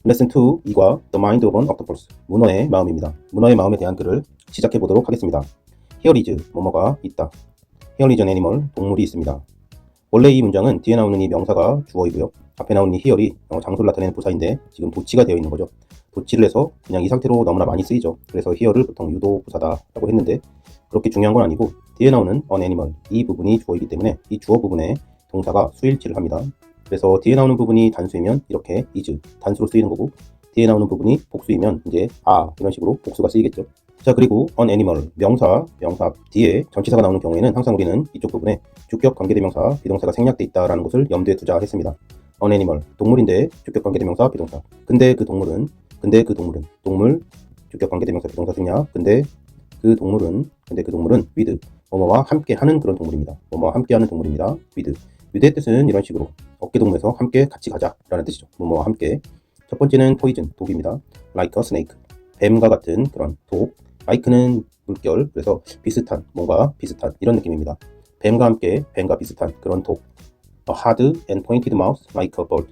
레슨 2 2과 The Mind of an Octopus 문어의 마음입니다. 문어의 마음에 대한 글을 시작해 보도록 하겠습니다. Here is 뭐뭐가 있다. Here is an animal 동물이 있습니다. 원래 이 문장은 뒤에 나오는 이 명사가 주어이고요. 앞에 나오는 이 here이 장소를 나타내는 부사인데 지금 도치가 되어 있는 거죠. 도치를 해서 그냥 이 상태로 너무나 많이 쓰이죠. 그래서 here를 보통 유도 부사다라고 했는데 그렇게 중요한 건 아니고 뒤에 나오는 an animal 이 부분이 주어이기 때문에 이 주어 부분에 동사가 수일치를 합니다. 그래서 뒤에 나오는 부분이 단수이면 이렇게 is 단수로 쓰이는 거고 뒤에 나오는 부분이 복수이면 이제 이런 식으로 복수가 쓰이겠죠. 자, 그리고 an animal 명사 뒤에 전치사가 나오는 경우에는 항상 우리는 이쪽 부분에 주격 관계대명사 비동사가 생략돼 있다라는 것을 염두에 두자 했습니다. an animal 동물인데 주격 관계대명사 비동사. 근데 그 동물은 동물 주격 관계대명사 비동사 생략. 근데 그 동물은 with 뭐뭐와 함께 하는 그런 동물입니다. 뭐뭐와 함께 하는 동물입니다. with의 뜻은 이런 식으로 어깨동무에서 함께 같이 가자라는 뜻이죠. 뭐뭐와 함께. 첫 번째는 poison 독입니다. like a snake 뱀과 같은 그런 독. like는 물결, 그래서 비슷한, 뭔가 비슷한 이런 느낌입니다. 뱀과 함께, 뱀과 비슷한 그런 독. A hard and pointed mouth like a bird.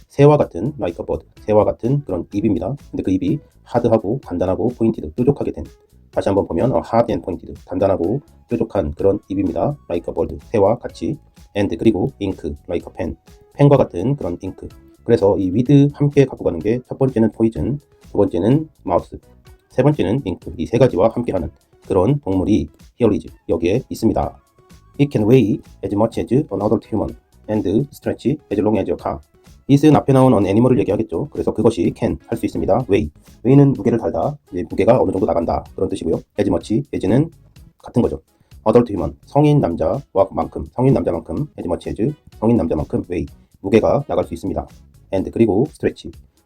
새와 같은, like a bird. 새와 같은 그런 입입니다. 근데 그 입이 hard하고 단단하고 pointed, 뾰족하게 된. 다시 한번 보면 a hard and pointed, 단단하고 뾰족한 그런 입입니다. like a bird. 새와 같이. and 그리고 ink, like a pen. 펜과 같은 그런 ink. 그래서 이 with 함께 갖고 가는 게 첫 번째는 poison, 두 번째는 mouse. 세 번째는 잉크, 이 세 가지와 함께하는 그런 동물이 here is, 여기에 있습니다. It can weigh as much as an adult human and stretch as long as a car. it은 앞에 나온 an animal을 얘기하겠죠. 그래서 그것이 can, 할 수 있습니다. weigh는 무게를 달다, 이제 무게가 어느 정도 나간다 그런 뜻이고요. as much, as는 같은 거죠. adult human, 성인 남자만큼 as much as, 성인 남자만큼 weigh, 무게가 나갈 수 있습니다. and 그리고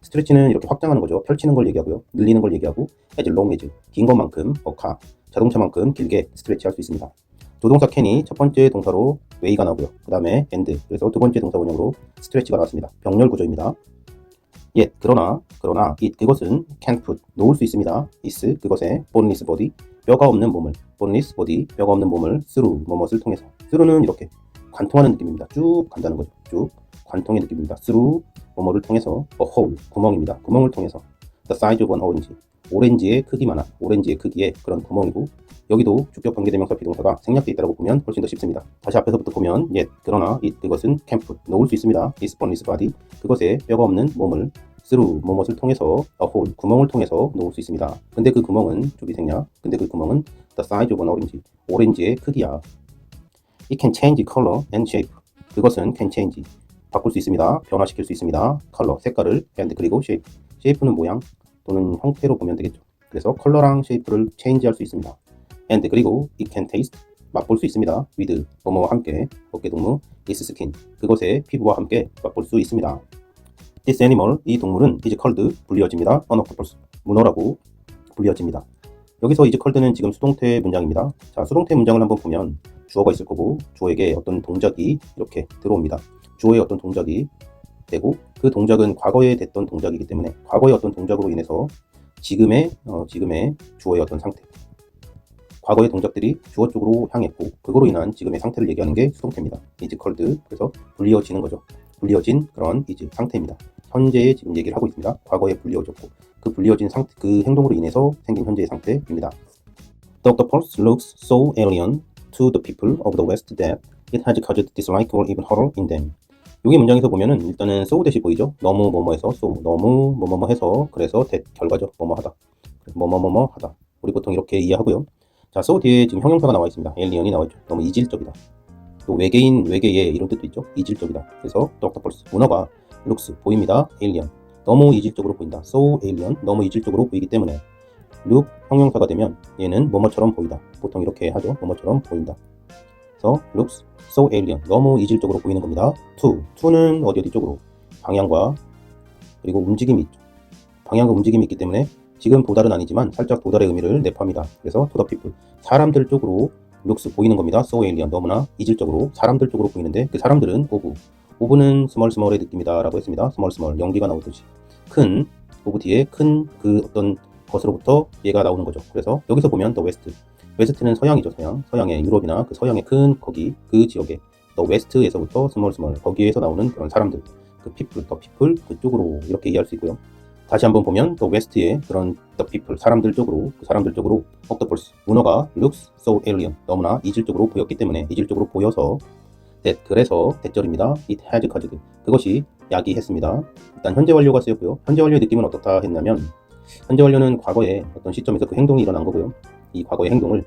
스트레치는 이렇게 확장하는 거죠. 펼치는 걸 얘기하고요. 늘리는 걸 얘기하고 as long as, 긴 것만큼 car, 자동차만큼 길게 스트레치 할 수 있습니다. 조동사 can이 첫 번째 동사로 weigh가 나오고요. 그 다음에 and, 그래서 두 번째 동사 원형으로 스트레치가 나왔습니다. 병렬 구조입니다. yet, 그러나 it, 그것은 can put, 놓을 수 있습니다. is, 그것의 boneless body, 뼈가 없는 몸을, boneless body, 뼈가 없는 몸을 through, 뭐뭇을 통해서. through는 이렇게 관통하는 느낌입니다. 쭉 간다는 거죠. 쭉 관통의 느낌입니다. through, 뭐뭐를 통해서 a hole, 구멍입니다. 구멍을 통해서 the size of an orange, 오렌지의 크기만한, 오렌지의 크기의 그런 구멍이고 여기도 주격 관계대명사 비동사가 생략되어 있다고 보면 훨씬 더 쉽습니다. 다시 앞에서부터 보면 yet, 그러나 it, 그것은 can put, 놓을 수 있습니다. is boneless body, 그것의 뼈가 없는 몸을 through, 뭐뭇을 통해서 a hole, 구멍을 통해서 놓을 수 있습니다. 근데 그 구멍은 주기 생략, 근데 그 구멍은 the size of an orange, 오렌지의 크기야. It can change color and shape, 그것은 can change, 바꿀 수 있습니다. 변화시킬 수 있습니다. 컬러, 색깔을, and 그리고 shape, shape는 모양 또는 형태로 보면 되겠죠. 그래서 컬러랑 shape를 change할 수 있습니다. and 그리고 it can taste, 맛볼 수 있습니다. with, 뭐뭐와 함께, 어깨동무, its skin, 그것의 피부와 함께 맛볼 수 있습니다. This animal, 이 동물은 is called, 불리어집니다. an octopus, 문어라고 불리어집니다. 여기서 is called는 지금 수동태 문장입니다. 자, 수동태 문장을 한번 보면 주어가 있을 거고 주어에게 어떤 동작이 이렇게 들어옵니다. 주어의 어떤 동작이 되고 그 동작은 과거에 됐던 동작이기 때문에 과거의 어떤 동작으로 인해서 지금의 주어의 어떤 상태, 과거의 동작들이 주어 쪽으로 향했고 그거로 인한 지금의 상태를 얘기하는 게 수동태입니다. is called, 그래서 불리어지는 거죠. 불리어진 그런 is 상태입니다. 현재의 지금 얘기를 하고 있습니다. 과거에 불리어졌고 그 불리어진 상태, 그 행동으로 인해서 생긴 현재의 상태입니다. The octopus looks so alien to the people of the West that it has caused dislike or even horror in them. 여기 문장에서 보면은 일단은 so 대시 보이죠? 너무 뭐뭐해서 so, 너무 뭐뭐해서 그래서 that 결과죠. 뭐뭐하다. 뭐뭐하다. 우리 보통 이렇게 이해하고요. 자, so 뒤에 지금 형용사가 나와 있습니다. alien이 나와 있죠. 너무 이질적이다. 또 외계의 이런 뜻도 있죠. 이질적이다. 그래서 the octopus, 문어가 looks, 보입니다. alien, 너무 이질적으로 보인다. so alien, 너무 이질적으로 보이기 때문에 look 형용사가 되면 얘는 뭐뭐처럼 보이다. 보통 이렇게 하죠. 뭐뭐처럼 보인다. 그래서 looks so alien, 너무 이질적으로 보이는 겁니다. to는 어디 쪽으로, 방향과 그리고 움직임이 있죠. 방향과 움직임이 있기 때문에 지금 도달은 아니지만 살짝 도달의 의미를 내포합니다. 그래서 to the people, 사람들 쪽으로 looks 보이는 겁니다. so alien, 너무나 이질적으로 사람들 쪽으로 보이는데 그 사람들은 of는 small의 느낌이다 라고 했습니다. small, 연기가 나오듯이 큰, of 뒤에 큰 그 어떤 것으로부터 얘가 나오는 거죠. 그래서 여기서 보면 the west는 서양이죠. 서양의 유럽이나 그 서양의 큰 거기 그 지역에 the west에서부터 small, 거기에서 나오는 그런 사람들, 그 people, the people 그쪽으로 이렇게 이해할 수 있고요. 다시 한번 보면 또 웨스트의 그런 the people 사람들 쪽으로 octopus 문어가 looks so alien 너무나 이질적으로 보였기 때문에 이질적으로 보여서 that 그래서 대절입니다. it has caused 그것이 야기했습니다. 일단 현재 완료가 쓰였고요. 현재 완료의 느낌은 어떻다 했냐면 현재 완료는 과거에 어떤 시점에서 그 행동이 일어난 거고요. 이 과거의 행동을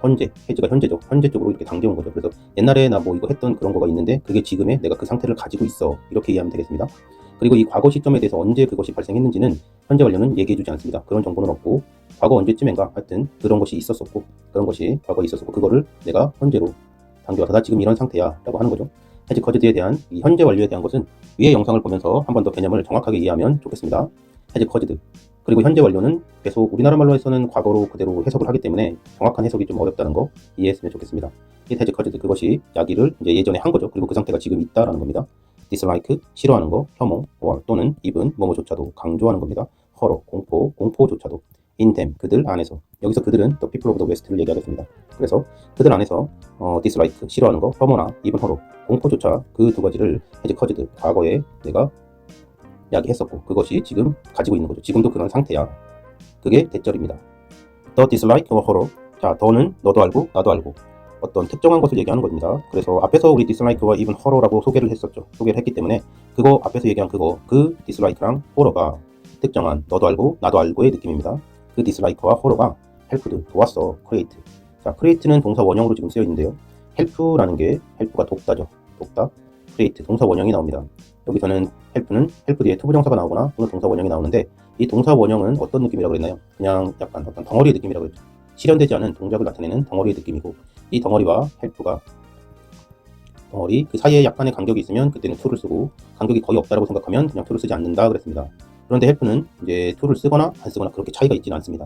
현재, 해즈가 현재죠. 현재 쪽으로 이렇게 당겨온 거죠. 그래서 옛날에 나 뭐 이거 했던 그런 거가 있는데 그게 지금의 내가 그 상태를 가지고 있어. 이렇게 이해하면 되겠습니다. 그리고 이 과거 시점에 대해서 언제 그것이 발생했는지는 현재 완료는 얘기해주지 않습니다. 그런 정보는 없고 과거 언제쯤인가 하여튼 그런 것이 있었었고 그런 것이 과거에 있었었고 그거를 내가 현재로 당겨와서 나 지금 이런 상태야 라고 하는 거죠. 해즈 커즈드에 대한 이 현재 완료에 대한 것은 위의 영상을 보면서 한 번 더 개념을 정확하게 이해하면 좋겠습니다. 해즈 커즈드 그리고 현재 완료는 계속 우리나라 말로 해서는 과거로 그대로 해석을 하기 때문에 정확한 해석이 좀 어렵다는 거 이해했으면 좋겠습니다. it has caused 그것이 야기를 이제 예전에 한 거죠. 그리고 그 상태가 지금 있다라는 겁니다. dislike 싫어하는 거, 혐오, or 또는 even 뭐뭐조차도 강조하는 겁니다. horror 공포조차도 in them 그들 안에서 여기서 그들은 the people of the west를 얘기하겠습니다. 그래서 그들 안에서 dislike 싫어하는 거, 혐오나 even horror 공포조차 그 두 가지를 has caused 과거에 내가 야기했었고 그것이 지금 가지고 있는 거죠. 지금도 그런 상태야. 그게 대절입니다. The dislike or horror 자, 더는 너도 알고 나도 알고 어떤 특정한 것을 얘기하는 겁니다. 그래서 앞에서 우리 dislike와 even horror라고 소개를 했었죠. 소개를 했기 때문에 그거 앞에서 얘기한 그 dislike랑 horror가 특정한 너도 알고 나도 알고의 느낌입니다. 그 dislike와 horror가 helped 도왔어. create 자, create는 동사 원형으로 지금 쓰여 있는데요. help라는 게 help가 돕다죠. 돕다 create 동사 원형이 나옵니다. 여기서는 help 뒤에 투부정사가 나오거나 또는 동사 원형이 나오는데 이 동사 원형은 어떤 느낌이라고 그랬나요? 그냥 약간 어떤 덩어리의 느낌이라고 그랬죠. 실현되지 않은 동작을 나타내는 덩어리의 느낌이고 이 덩어리와 help가 덩어리 그 사이에 약간의 간격이 있으면 그때는 to를 쓰고 간격이 거의 없다라고 생각하면 그냥 to를 쓰지 않는다 그랬습니다. 그런데 help는 이제 to를 쓰거나 안 쓰거나 그렇게 차이가 있지는 않습니다.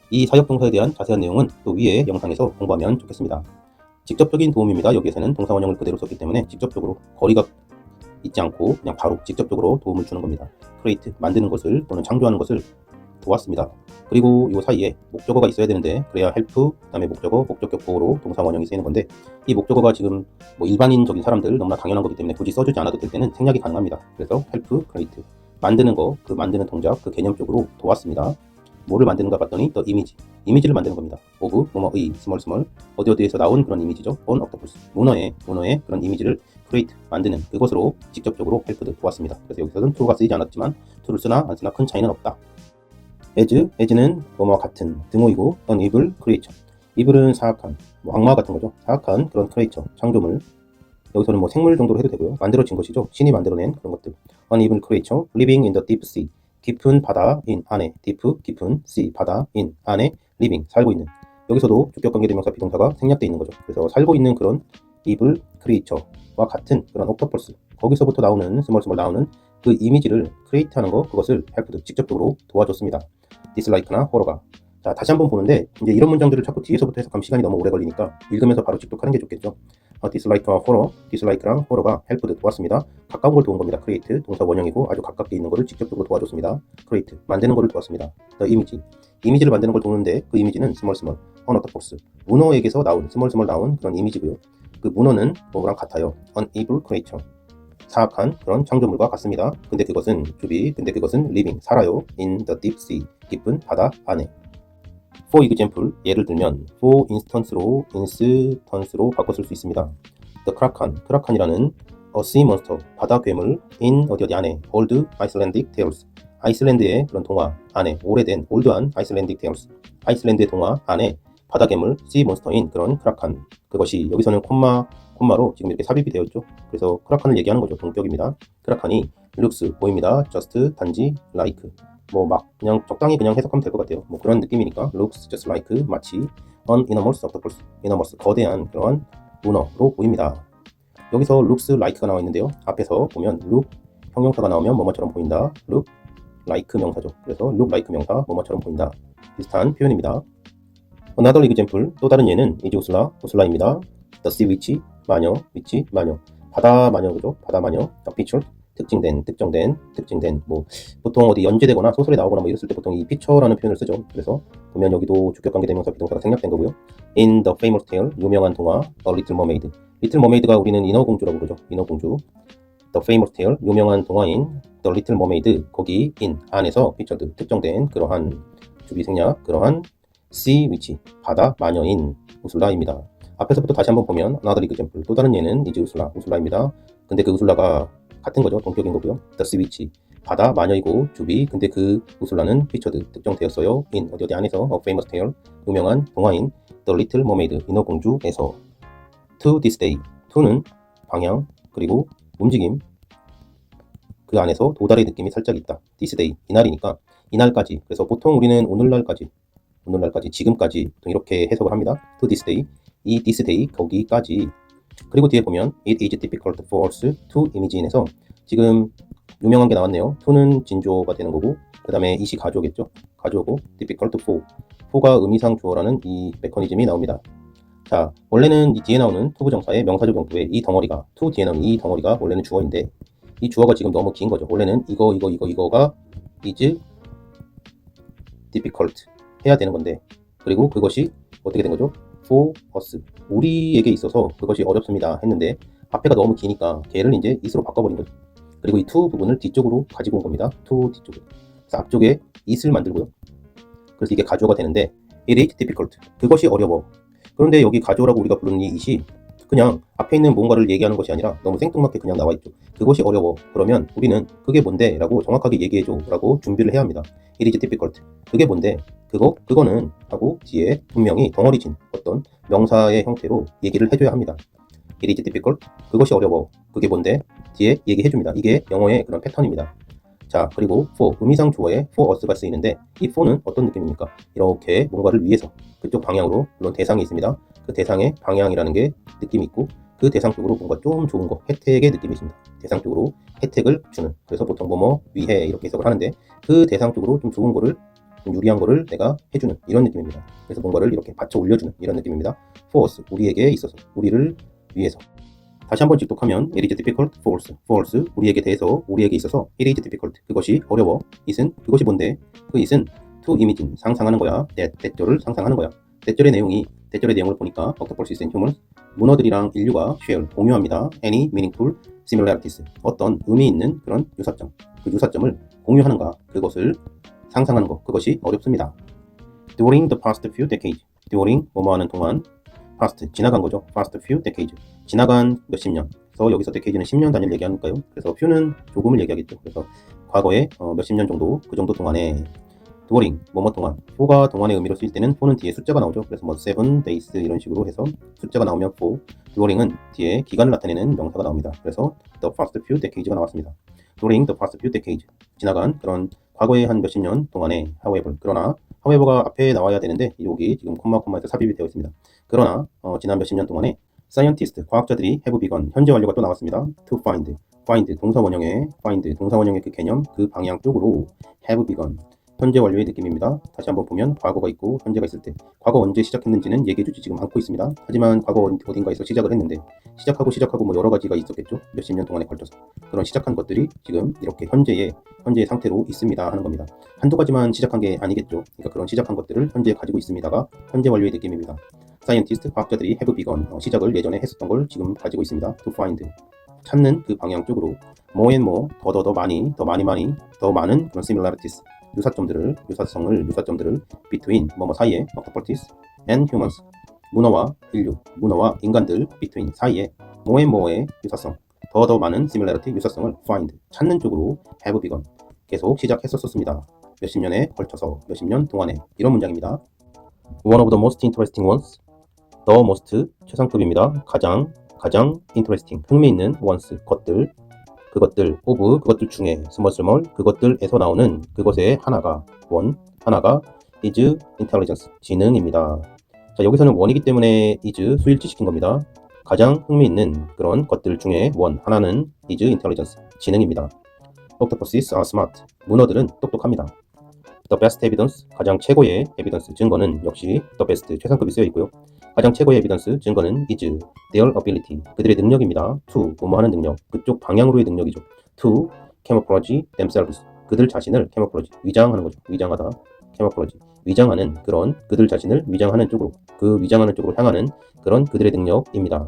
이 사역 동사에 대한 자세한 내용은 또 위에 영상에서 공부하면 좋겠습니다. 직접적인 도움입니다. 여기에서는 동사 원형을 그대로 썼기 때문에 직접적으로 거리가 있지 않고 그냥 바로 직접적으로 도움을 주는 겁니다. create 만드는 것을 또는 창조하는 것을 도왔습니다. 그리고 이 사이에 목적어가 있어야 되는데 그래야 help 그다음에 목적격 보호로 동사 원형이 쓰이는 건데 이 목적어가 지금 뭐 일반인적인 사람들 너무나 당연한 거기 때문에 굳이 써주지 않아도 될 때는 생략이 가능합니다. 그래서 help, create 만드는 거, 그 만드는 동작, 그 개념적으로 도왔습니다. 뭐를 만드는가 봤더니 the 이미지를 만드는 겁니다. of 뭐뭐의 스몰 어디에서 나온 그런 이미지죠. on octopus 문어의 그런 이미지를 create 만드는 그것으로 직접적으로 helped 도왔습니다. 그래서 여기서는 to가 쓰이지 않았지만 to를 쓰나 안 쓰나 큰 차이는 없다. as는 뭐뭐와 같은 등호이고 an evil creature evil은 사악한 뭐 악마 같은 거죠. 사악한 그런 creature 창조물 여기서는 뭐 생물 정도로 해도 되고요. 만들어진 것이죠. 신이 만들어낸 그런 것들. an evil creature living in the deep sea 깊은 바다인 안에 deep 깊은 sea 바다인 안에 living 살고 있는 여기서도 주격관계 대명사 비동사가 생략되어 있는 거죠. 그래서 살고 있는 그런 evil creature와 같은 그런 octopus 거기서부터 나오는 스몰 나오는 그 이미지를 create 하는 거 그것을 helped 직접적으로 도와줬습니다. dislike나 horror가 자 다시 한번 보는데 이제 이런 문장들을 자꾸 뒤에서부터 해석하면 시간이 너무 오래 걸리니까 읽으면서 바로 직독하는 게 좋겠죠. dislike와 horror, dislike랑 horror가 helped 도왔습니다. 가까운 걸 도운 겁니다. create 동사 원형이고 아주 가깝게 있는 거를 직접적으로 도와줬습니다. create 만드는 거를 도왔습니다. the 이미지를 만드는 걸 도우는데 그 이미지는 small on octopus 문어에게서 나온 small 나온 그런 이미지고요. 그 문어는 뭐랑 같아요. an evil creature 사악한 그런 창조물과 같습니다. 근데 그것은 living 살아요. in the deep sea 깊은 바다 안에. For example 예를 들면 for instance로 바꿔 쓸 수 있습니다. The kraken이라는 a sea monster 바다 괴물 in 어디 안에 old Icelandic tales 아이슬란드의 그런 동화 안에 오래된 올드한 Icelandic tales 아이슬란드의 동화 안에 바다 괴물 sea monster인 그런 크라켄 그것이 여기서는 콤마로 지금 이렇게 삽입이 되어 있죠. 그래서 크라켄을 얘기하는 거죠. 동격입니다. 크라켄이 looks 보입니다. just 단지 like 뭐 막 그냥 적당히 그냥 해석하면 될 것 같아요. 뭐 그런 느낌이니까 looks just like 마치 an enormous octopus enormous 거대한 그런 문어로 보입니다. 여기서 looks like가 나와 있는데요. 앞에서 보면 look 형용사가 나오면 뭐뭐처럼 보인다. look like 명사죠. 그래서 look like 명사 뭐뭐처럼 보인다. 비슷한 표현입니다. another example 또 다른 예는 is 우슬라입니다. the sea witch 마녀 바다 마녀 그죠? 바다 마녀 the picture 특징된 뭐 보통 어디 연재되거나 소설에 나오거나 뭐 이랬을 때 보통 이 picture라는 표현을 쓰죠. 그래서 보면 여기도 주격관계 대명사 비동사가 생략된 거고요. in the famous tale 유명한 동화 A Little Mermaid 리틀 머메이드가 우리는 인어공주라고 그러죠. 인어공주 The famous tale 유명한 동화인 The Little Mermaid 거기 in 안에서 featured 특정된 그러한 주비 생략 그러한 sea witch 바다 마녀인 우술라입니다. 앞에서부터 다시 한번 보면 another example 또 다른 예는 is 우술라입니다. 근데 그 우술라가 같은 거죠. 동격인 거고요. The sea witch 바다 마녀이고 주비 근데 그 우술라는 featured 특정되었어요. in 어디 안에서 a famous tale 유명한 동화인 The Little Mermaid 인어공주에서 to this day to는 방향 그리고 움직임 그 안에서 도달의 느낌이 살짝 있다. this day 이날이니까 이날까지 그래서 보통 우리는 오늘날까지 지금까지 보통 이렇게 해석을 합니다. to this day 이 this day 거기까지 그리고 뒤에 보면 it is difficult for us to imagine에서 지금 유명한 게 나왔네요. to는 진조가 되는 거고 그 다음에 it이 가조겠죠. 가조고 difficult for가 의미상 주어라는 이 메커니즘이 나옵니다. 자, 원래는 이 뒤에 나오는 to 부정사의 명사적 용법의 이 덩어리가 to 뒤에 나오는 이 덩어리가 원래는 주어인데 이 주어가 지금 너무 긴 거죠. 원래는 이거가 is difficult 해야 되는 건데 그리고 그것이 어떻게 된 거죠? for us 우리에게 있어서 그것이 어렵습니다 했는데 앞에가 너무 기니까 걔를 이제 it으로 바꿔버린 거죠. 그리고 이 to 부분을 뒤쪽으로 가지고 온 겁니다. to 뒤쪽으로. 그래서 앞쪽에 it을 만들고요. 그래서 이게 가주어가 되는데 it is difficult 그것이 어려워. 그런데 여기 가주어라고 우리가 부르는 이 it이 그냥 앞에 있는 뭔가를 얘기하는 것이 아니라 너무 생뚱맞게 그냥 나와 있죠. 그것이 어려워. 그러면 우리는 그게 뭔데? 라고 정확하게 얘기해줘. 라고 준비를 해야 합니다. It is difficult. 그게 뭔데? 그거는 하고 뒤에 분명히 덩어리진 어떤 명사의 형태로 얘기를 해줘야 합니다. It is difficult. 그것이 어려워. 그게 뭔데? 뒤에 얘기해줍니다. 이게 영어의 그런 패턴입니다. 자, 그리고 for, 의미상 주어에 for us가 쓰이는데 이 for는 어떤 느낌입니까? 이렇게 뭔가를 위해서 그쪽 방향으로 물론 대상이 있습니다. 그 대상의 방향이라는 게 느낌이 있고 그 대상 쪽으로 뭔가 좀 좋은 거, 혜택의 느낌이 있습니다. 대상 쪽으로 혜택을 주는 그래서 보통 뭐뭐 위해 이렇게 해석을 하는데 그 대상 쪽으로 좀 좋은 거를 좀 유리한 거를 내가 해주는 이런 느낌입니다. 그래서 뭔가를 이렇게 받쳐 올려주는 이런 느낌입니다. for us, 우리에게 있어서, 우리를 위해서. 다시 한번 직독하면 it is difficult for us, 우리에게 대해서, 우리에게 있어서 it is difficult, 그것이 어려워. it은 그것이 뭔데? 그 it은 to imagine, 상상하는 거야. 대절을 상상하는 거야. 대절의 내용을 보니까 octopuses and humans, 문어들이랑 인류가 share, 공유합니다. any meaningful similarities, 어떤 의미 있는 그런 유사점, 그 유사점을 공유하는가, 그것을 상상하는 것, 그것이 어렵습니다. During the past few decades, during 뭐뭐 하는 동안 past 지나간 거죠. past few decades 지나간 몇십 년. 그래서 여기서 decade는 10년 단위를 얘기하니까요. 그래서 few는 조금을 얘기하겠죠. 그래서 과거에 몇십 년 정도 그 정도 동안에 during 뭐뭐 동안 for가 동안의 의미로 쓰일 때는 for는 뒤에 숫자가 나오죠. 그래서 뭐 7 days 이런 식으로 해서 숫자가 나오면 for, during은 뒤에 기간을 나타내는 명사가 나옵니다. 그래서 the past few decades가 나왔습니다. during the past few decades 지나간 그런 과거의 한 몇십 년 동안에 however 그러나 however가 앞에 나와야 되는데 여기 지금 콤마에서 삽입이 되어 있습니다. 그러나 지난 몇십 년 동안에 scientist 과학자들이 have begun 현재 완료가 또 나왔습니다. to find 동사 원형의 그 개념 그 방향 쪽으로 have begun 현재 완료의 느낌입니다. 다시 한번 보면 과거가 있고 현재가 있을 때 과거 언제 시작했는지는 얘기해주지 지금 않고 있습니다. 하지만 과거 어딘가에서 시작을 했는데 시작하고 뭐 여러 가지가 있었겠죠. 몇십 년 동안에 걸쳐서 그런 시작한 것들이 지금 이렇게 현재의 상태로 있습니다 하는 겁니다. 한두 가지만 시작한 게 아니겠죠. 그러니까 그런 시작한 것들을 현재 가지고 있습니다가 현재 완료의 느낌입니다. scientist 과학자들이 have begun 시작을 예전에 했었던 걸 지금 가지고 있습니다. to find 찾는 그 방향 쪽으로 more and more 더 많이 더 많은 그런 similarities 유사점들을 between 뭐뭐 사이에 octopuses and humans 문어와 인간들 between 사이에 more and more의 유사성 더 많은 similarity 유사성을 find 찾는 쪽으로 have begun 계속 시작했었습니다. 몇십 년에 걸쳐서 몇십 년 동안에 이런 문장입니다. One of the most interesting ones the most 최상급입니다. 가장 interesting 흥미있는 ones 그것들 of 그것들 중에 small 그것들에서 나오는 그것의 하나가 is intelligence 지능입니다. 자 여기서는 원이기 때문에 is 수일치 시킨 겁니다. 가장 흥미있는 그런 것들 중에 하나는 is intelligence 지능입니다. Octopuses are smart 문어들은 똑똑합니다. The best evidence 가장 최고의 evidence 증거는 역시 the best 최상급이 쓰여 있고요. 가장 최고의 에비던스 증거는 is their ability 그들의 능력입니다. to 뭐뭐하는 능력 그쪽 방향으로의 능력이죠. to camouflage themselves 그들 자신을 camouflage 위장하는 거죠. 위장하다 camouflage 위장하는 그런 그들 자신을 위장하는 쪽으로 그 위장하는 쪽으로 향하는 그런 그들의 능력입니다.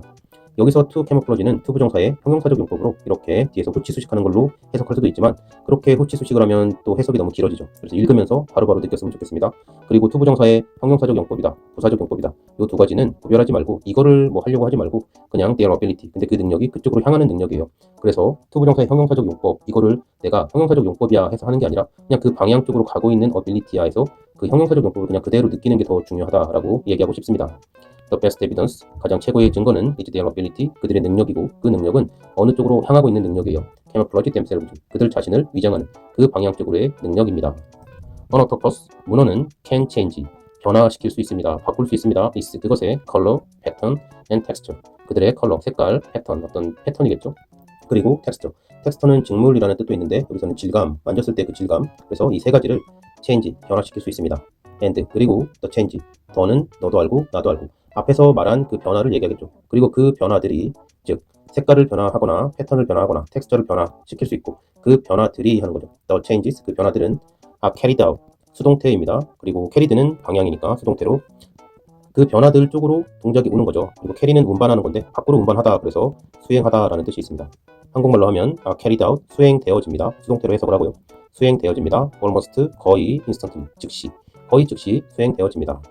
여기서 to camouflage는 to 부정사의 형용사적 용법으로 이렇게 뒤에서 후치 수식하는 걸로 해석할 수도 있지만 그렇게 후치 수식을 하면 또 해석이 너무 길어지죠. 그래서 읽으면서 바로바로 느꼈으면 좋겠습니다. 그리고 to 부정사의 형용사적 용법이다, 부사적 용법이다. 이 두 가지는 구별하지 말고 이거를 뭐 하려고 하지 말고 그냥 their ability. 근데 그 능력이 그쪽으로 향하는 능력이에요. 그래서 to 부정사의 형용사적 용법 이거를 내가 형용사적 용법이야 해서 하는 게 아니라 그냥 그 방향 쪽으로 가고 있는 ability야 해서 그 형용사적 용법을 그냥 그대로 느끼는 게 더 중요하다라고 얘기하고 싶습니다. The best evidence, 가장 최고의 증거는 is their ability, 그들의 능력이고 그 능력은 어느 쪽으로 향하고 있는 능력이에요. camouflage themselves, 그들 자신을 위장하는 그 방향 쪽으로의 능력입니다. An octopus, 문어는 can change, 변화시킬 수 있습니다. 바꿀 수 있습니다. is, 그것의 color, pattern, and texture, 그들의 컬러, 색깔, 패턴, 어떤 패턴이겠죠. 그리고 texture, 텍스처는 직물이라는 뜻도 있는데 여기서는 질감, 만졌을 때 그 질감, 그래서 이 세 가지를 change, 변화시킬 수 있습니다. and, 그리고 the change, 더는 너도 알고 나도 알고, 앞에서 말한 그 변화를 얘기하겠죠. 그리고 그 변화들이, 즉 색깔을 변화하거나 패턴을 변화하거나 텍스처를 변화시킬 수 있고 그 변화들이 하는 거죠. The changes, 그 변화들은 are carried out, 수동태입니다. 그리고 carried는 방향이니까 수동태로 그 변화들 쪽으로 동작이 오는 거죠. 그리고 carry는 운반하는 건데 밖으로 운반하다, 그래서 수행하다라는 뜻이 있습니다. 한국말로 하면 are carried out, 수행되어집니다. 수동태로 해석을 하고요. 수행되어집니다. almost, 거의, instantly, 즉시, 거의 즉시 수행되어집니다.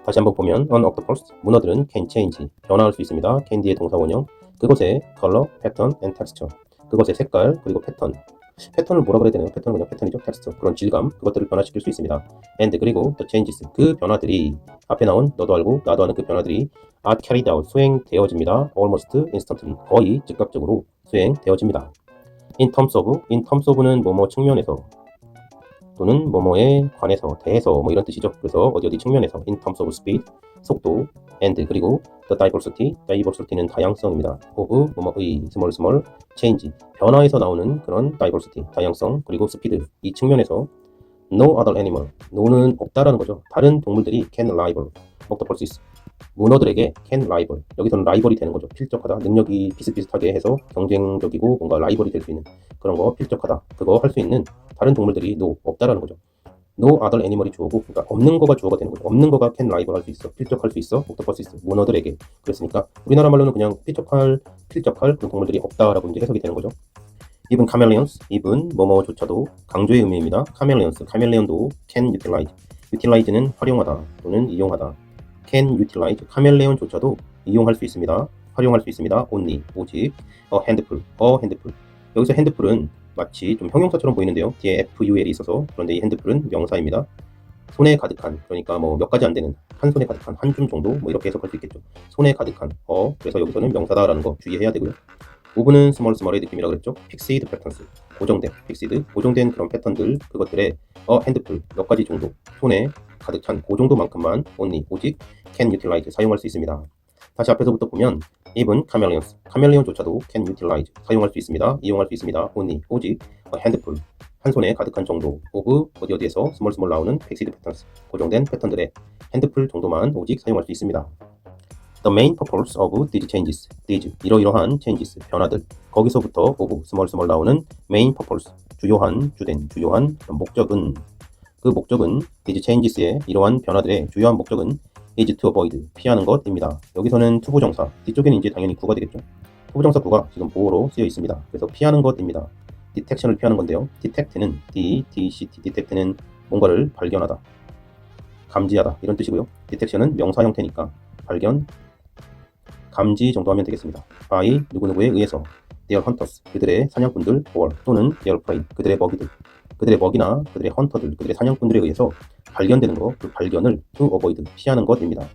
다시 한번 보면 an octopus, 문어들은 can change, 변화할 수 있습니다. candy의 동사 원형, 그것의 color, pattern, and texture, 그것의 색깔, 그리고 패턴을 뭐라 그래야 되나요? 패턴은 그냥 패턴이죠. texture, 그런 질감, 그것들을 변화시킬 수 있습니다. and, 그리고 the changes, 그 변화들이, 앞에 나온 너도 알고 나도 아는 그 변화들이 are carried out, 수행되어집니다. almost instantly, 거의 즉각적으로 수행되어집니다. in terms of는 뭐뭐 측면에서 또는 뭐뭐에 관해서, 대해서 뭐 이런 뜻이죠. 그래서 어디 측면에서 in terms of speed, 속도, and, 그리고 the diversity는 다양성입니다. of 뭐뭐의 small change, 변화에서 나오는 그런 diversity, 다양성, 그리고 speed, 이 측면에서 no other animal, no는 없다라는 거죠. 다른 동물들이 can rival octopuses, 문어들에게 can rival, 여기서는 라이벌이 되는 거죠. 필적하다, 능력이 비슷비슷하게 해서 경쟁적이고 뭔가 라이벌이 될 수 있는 그런 거, 필적하다, 그거 할 수 있는 다른 동물들이 no, 없다라는 거죠. no other animal이 주어고, 그러니까 없는 거가 주어가 되는 거죠. 없는 거가 can rival 할 수 있어, 필적할 수 있어, octopuses, 문어들에게. 그랬으니까 우리나라 말로는 그냥 필적할 그런 동물들이 없다라고 이제 해석이 되는 거죠. even chameleons, even 뭐뭐조차도 강조의 의미입니다. chameleons, 카멜레온도 can utilize는 활용하다 또는 이용하다. can utilize, 카멜레온조차도 이용할 수 있습니다. 활용할 수 있습니다. only, 오직. a handful, 여기서 handful은 마치 좀 형용사처럼 보이는데요. 뒤에 ful이 있어서, 그런데 이 handful은 명사입니다. 손에 가득한, 그러니까 뭐 몇 가지 안 되는, 한 손에 가득한, 한 줌 정도, 뭐 이렇게 해석할 수 있겠죠. 손에 가득한, 그래서 여기서는 명사다라는 거 주의해야 되고요. 오브는 small의 느낌이라고 그랬죠. fixed patterns, 고정된 그런 패턴들, 그것들의 handful, 몇 가지 정도, 손에 가득한 그 정도만큼만 only, 오직 can utilize, 사용할 수 있습니다. 다시 앞에서부터 보면 even chameleons, 카멜레온조차도 can utilize, 사용할 수 있습니다. 이용할 수 있습니다. only, 오직 a handful, 한 손에 가득한 정도, of 어디에서 small 나오는 fixed patterns, 고정된 패턴들의 handful 정도만 오직 사용할 수 있습니다. The main purpose of these changes, 이러이러한 changes, 변화들, 거기서부터 of small 나오는 main purpose, 주요한 목적은, 그 목적은 these changes의 이러한 변화들의 주요한 목적은 is to avoid, 피하는 것입니다. 여기서는 to 부정사, 뒤쪽에는 이제 당연히 구가 되겠죠. to 부정사 구가 지금 보호로 쓰여 있습니다. 그래서 피하는 것입니다. detection을 피하는 건데요. detect는 detect는 뭔가를 발견하다, 감지하다 이런 뜻이고요. detection은 명사 형태니까 발견, 감지 정도 하면 되겠습니다. by 누구누구에 의해서, their hunters, 그들의 사냥꾼들, or 또는 their prey, 그들의 먹이들, 그들의 먹이나 그들의 헌터들, 그들의 사냥꾼들에 의해서 발견되는 것, 그 발견을 to avoid, 피하는 것입니다.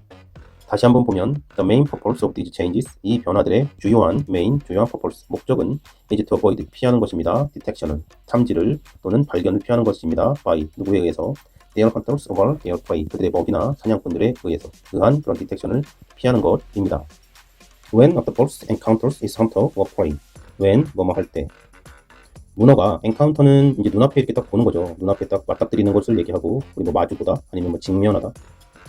다시 한번 보면 the main purpose of these changes, 이 변화들의 주요한 purpose, 목적은 is to avoid, 피하는 것입니다. detection은 탐지를 또는 발견을 피하는 것입니다. by 누구에 의해서, their hunters or their prey, 그들의 먹이나 사냥꾼들에 의한 그런 detection을 피하는 것입니다. When octopus encounters its hunter or prey, when 뭐뭐 할 때, 문어가 encounter는 이제 눈앞에 이렇게 딱 보는 거죠. 눈앞에 딱 맞닥뜨리는 것을 얘기하고, 그리고 마주보다 아니면 뭐 직면하다,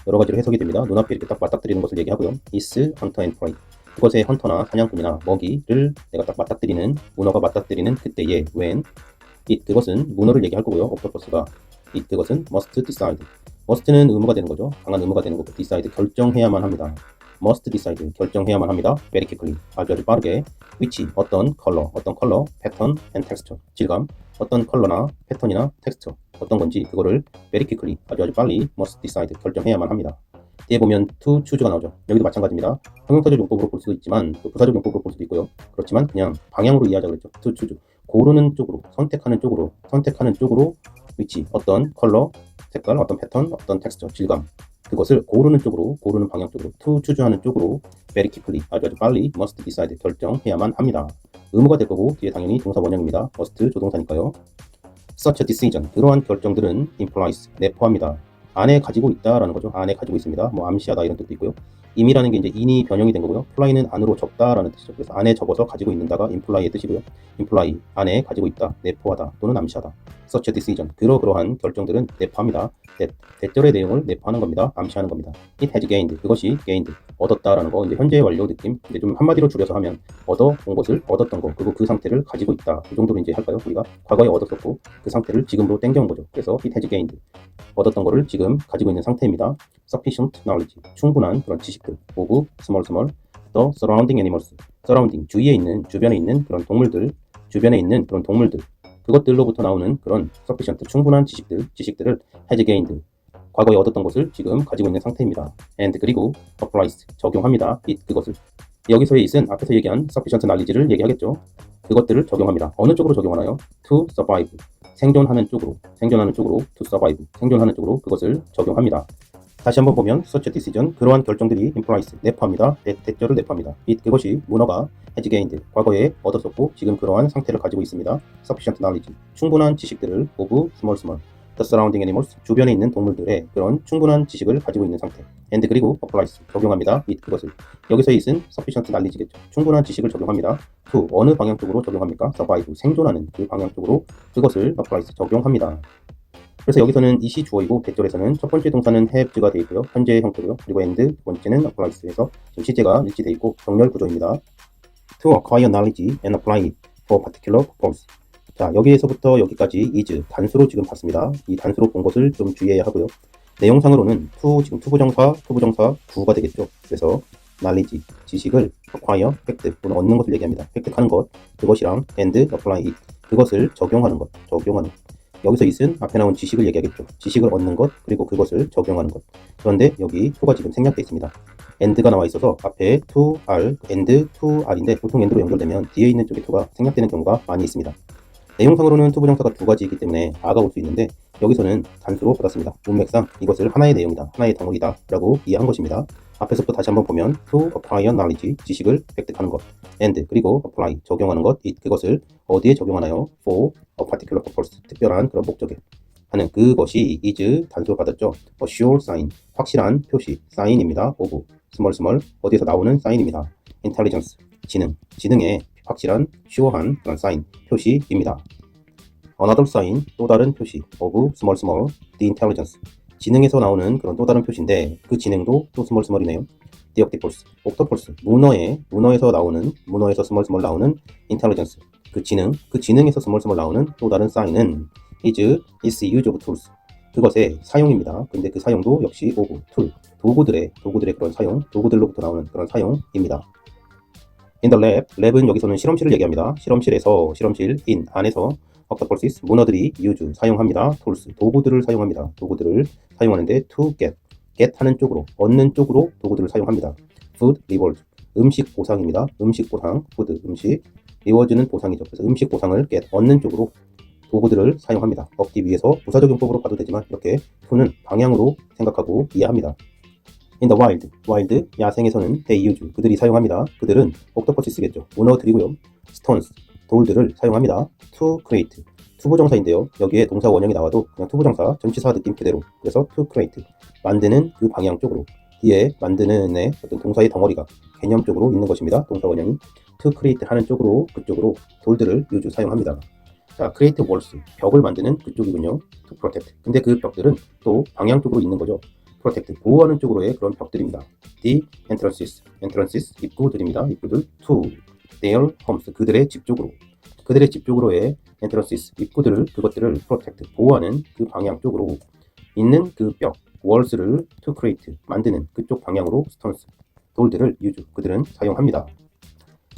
여러 가지로 해석이 됩니다. 눈앞에 이렇게 딱 맞닥뜨리는 것을 얘기하고요. is hunter and prey, 그것의 헌터나 사냥꾼이나 먹이를 내가 딱 맞닥뜨리는, 문어가 맞닥뜨리는 그때에 when it, 그것은 문어를 얘기할 거고요. octopus가 it, 그것은 must decide, must는 의무가 되는 거죠. 강한 의무가 되는 거고 decide, 결정해야만 합니다. must decide 결정해야만 합니다. very quickly 아주 빠르게 which 어떤 컬러, 패턴 and texture 질감 어떤 컬러나 패턴이나 텍스처 어떤 건지 그거를 very quickly 아주 빨리 must decide 결정해야만 합니다. 뒤에 보면 to choose가 나오죠. 여기도 마찬가지입니다. 형용사적 용법으로 볼 수도 있지만 또 부사적 용법으로 볼 수도 있고요. 그렇지만 그냥 방향으로 이해하자 그랬죠. to choose 고르는 쪽으로 선택하는 쪽으로 which 어떤 컬러, 색깔, 어떤 패턴, 어떤 텍스처, 질감 그것을 고르는 쪽으로 고르는 방향 쪽으로 to choose 하는 쪽으로 very quickly 아주 빨리 must decide 결정해야만 합니다. 의무가 될 거고 뒤에 당연히 동사 원형입니다. must 조동사니까요. such a decision 그러한 결정들은 implies 내포합니다. 안에 가지고 있다라는 거죠. 안에 가지고 있습니다. 뭐 암시하다 이런 뜻도 있고요. 임이라는 게 이제 in이 변형이 된 거고요. fly는 안으로 적다라는 뜻이죠. 그래서 안에 적어서 가지고 있는다가 imply의 뜻이고요. imply 안에 가지고 있다, 내포하다 또는 암시하다. such a decision 그러한 결정들은 내포합니다. 대절의 내용을 내포하는 겁니다. 암시하는 겁니다. it has gained 그것이 gained 얻었다라는 거 이제 현재 완료 느낌 이제 좀 한마디로 줄여서 하면 얻어온 것을 얻었던 거 그리고 그 상태를 가지고 있다 그 정도로 이제 할까요? 우리가 과거에 얻었었고 그 상태를 지금으로 땡겨온 거죠. 그래서 it has gained 얻었던 거를 지금 가지고 있는 상태입니다. sufficient knowledge 충분한 그런 지식들 of small the surrounding animals surrounding 주위에 있는 주변에 있는 그런 동물들 주변에 있는 그런 동물들 그것들로부터 나오는 그런 sufficient 충분한 지식들을 has gained 과거에 얻었던 것을 지금 가지고 있는 상태입니다. and 그리고 applies 적용합니다. it 그것을 여기서의 it은 앞에서 얘기한 sufficient knowledge를 얘기하겠죠. 그것들을 적용합니다. 어느 쪽으로 적용하나요? to survive 생존하는 쪽으로 to survive 생존하는 쪽으로 그것을 적용합니다. 다시 한번 보면 such a decision 그러한 결정들이 implies 내포합니다. 대절을 내포합니다. it 그것이 문어가 has gained 과거에 얻었었고 지금 그러한 상태를 가지고 있습니다. sufficient knowledge 충분한 지식들을 of small the surrounding animals 주변에 있는 동물들의 그런 충분한 지식을 가지고 있는 상태 and 그리고 applies 적용합니다. it 그것을 여기서의 it은 sufficient knowledge겠죠. 충분한 지식을 적용합니다. to 어느 방향 쪽으로 적용합니까? survive 생존하는 그 방향 쪽으로 그것을 applies 적용합니다. 그래서 여기서는 it이 주어이고 대절에서는 첫 번째 동사는 have가 되어 있고요. 현재의 형태고요. 그리고 and 두 번째는 applies에서 지금 시제가 일치되어 있고 정렬 구조입니다. to acquire knowledge and apply it for particular purpose 자 여기에서부터 여기까지 is 단수로 지금 봤습니다. 이 단수로 본 것을 좀 주의해야 하고요. 내용상으로는 to 지금 투부정사 구가 되겠죠. 그래서 knowledge 지식을 acquire 획득 또는 얻는 것을 얘기합니다. 획득하는 것 그것이랑 and apply it 그것을 적용하는 것 여기서 it은 앞에 나온 지식을 얘기하겠죠. 지식을 얻는 것 그리고 그것을 적용하는 것 그런데 여기 to가 지금 생략되어 있습니다. and가 나와 있어서 앞에 to r, and to r인데 보통 and로 연결되면 뒤에 있는 쪽에 to가 생략되는 경우가 많이 있습니다. 내용상으로는 투부정사가 두 가지이기 때문에 a가 올 수 있는데 여기서는 단수로 받았습니다. 문맥상 이것을 하나의 내용이다, 하나의 덩어리다 라고 이해한 것입니다. 앞에서부터 다시 한번 보면 to acquire knowledge, 지식을 획득하는 것 and 그리고 apply, 적용하는 것 it, 그것을 어디에 적용하나요? for a particular purpose, 특별한 그런 목적에 하는 그것이 is 단수로 받았죠. a sure sign, 확실한 표시, sign입니다. of small 어디에서 나오는 sign입니다. intelligence, 지능의 확실한, sure한 그런 sign, 표시입니다. Another sign, 또 다른 표시 of small, the intelligence, 지능에서 나오는 그런 또 다른 표시인데 그 지능도 또 small이네요. The octopus, 문어에서 small 나오는 intelligence, 그 지능에서 small 나오는 또 다른 sign은 is its use of tools, 그것의 사용입니다. 근데 그 사용도 역시 of tool, 도구들의 그런 사용, 도구들로부터 나오는 그런 사용입니다. In the 랩은 여기서는 실험실을 얘기합니다. 실험실 in 안에서 octopuses 문어들이 use 사용합니다. tools 도구들을 사용합니다. 도구들을 사용하는데 to get 하는 쪽으로 얻는 쪽으로 도구들을 사용합니다. food reward 음식 보상입니다. 음식 보상 food 음식 reward는 보상이죠. 그래서 음식 보상을 get 얻는 쪽으로 도구들을 사용합니다. 얻기 위해서 부사적 용법으로 봐도 되지만 이렇게 to는 방향으로 생각하고 이해합니다. In the wild 야생에서는 they use 그들이 사용합니다. 그들은 octopus겠죠. 문어들이고요. stones 돌들을 사용합니다. to create 투부정사인데요. 여기에 동사 원형이 나와도 그냥 투부정사 전치사 느낌 그대로 그래서 to create 만드는 그 방향 쪽으로 뒤에 만드는의 어떤 동사의 덩어리가 개념적으로 있는 것입니다. 동사 원형이 to create 하는 쪽으로 그쪽으로 돌들을 use 사용합니다. 자, create walls 벽을 만드는 그쪽이군요. to protect 근데 그 벽들은 또 방향 쪽으로 있는 거죠. protect 보호하는 쪽으로의 그런 벽들입니다. The entrances 입구들입니다. 입구들 to their homes 그들의 집 쪽으로의 entrances 그것들을 protect 보호하는 그 방향 쪽으로 있는 그 벽 walls를 to create 만드는 그쪽 방향으로 stones 돌들을 use, 그들은 사용합니다.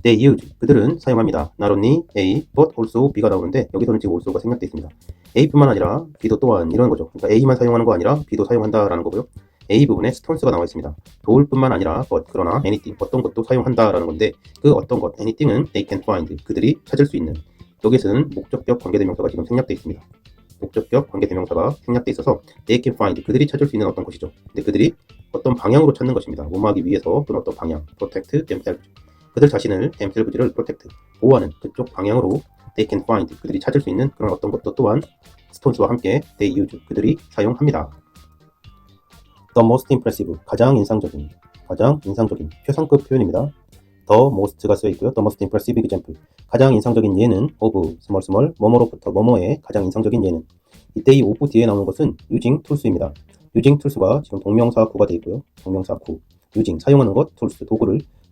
They use, 그들은 사용합니다. Not only A, but also B가 나오는데 여기서는 지금 also가 생략되어 있습니다. A뿐만 아니라 B도 또한 이런 거죠. 그러니까 A만 사용하는 거 아니라 B도 사용한다라는 거고요. A 부분에 stones가 나와 있습니다. 돌뿐만 아니라 but, 그러나 anything, 어떤 것도 사용한다라는 건데 그 어떤 것, anything은 they can find, 그들이 찾을 수 있는. 여기서는 목적격 관계대명사가 지금 생략되어 있습니다. 목적격 관계대명사가 생략되어 있어서 they can find, 그들이 찾을 수 있는 어떤 것이죠. 근데 그들이 어떤 방향으로 찾는 것입니다. 뭐뭐하기 위해서 또는 어떤 방향, protect themselves, 그들 자신을 themselves를 protect, 보호하는 그쪽 방향으로 they can find, 그들이 찾을 수 있는 그런 어떤 것도 또한 stones와 함께 they use, 그들이 사용합니다. The most impressive, 가장 인상적인 표상급 표현입니다. The most가 쓰여 있고요. The most impressive example, 가장 인상적인 예는 of 뭐뭐로부터 뭐뭐의 가장 인상적인 예는. 이때 이 of 뒤에 나오는 것은 using tools입니다. using tools가 지금 동명사 구가 되어 있고요. 동명사 구, using 사용하는 것, tools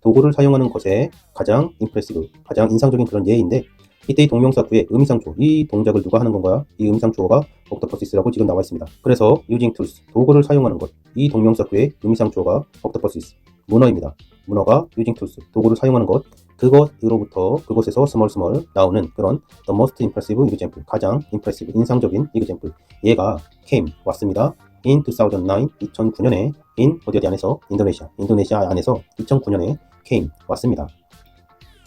도구를 사용하는 것에 가장 impressive, 가장 인상적인 그런 예인데 이때 이 동명사 구의 의미상주어, 이 동작을 누가 하는 건가요? 이 의미상주어가 octopus라고 지금 나와 있습니다. 그래서 using tools, 도구를 사용하는 것, 이 동명사 구의 의미상주어가 octopus, 문어입니다. 문어가 using tools, 도구를 사용하는 것, 그것으로부터 그곳에서 스멀스멀 나오는 그런 the most impressive example, 가장 impressive, 인상적인 example, 얘가 came, 왔습니다. in 2009, 2009년에 in 어디 안에서 인도네시아 안에서 2009년에 came, 왔습니다.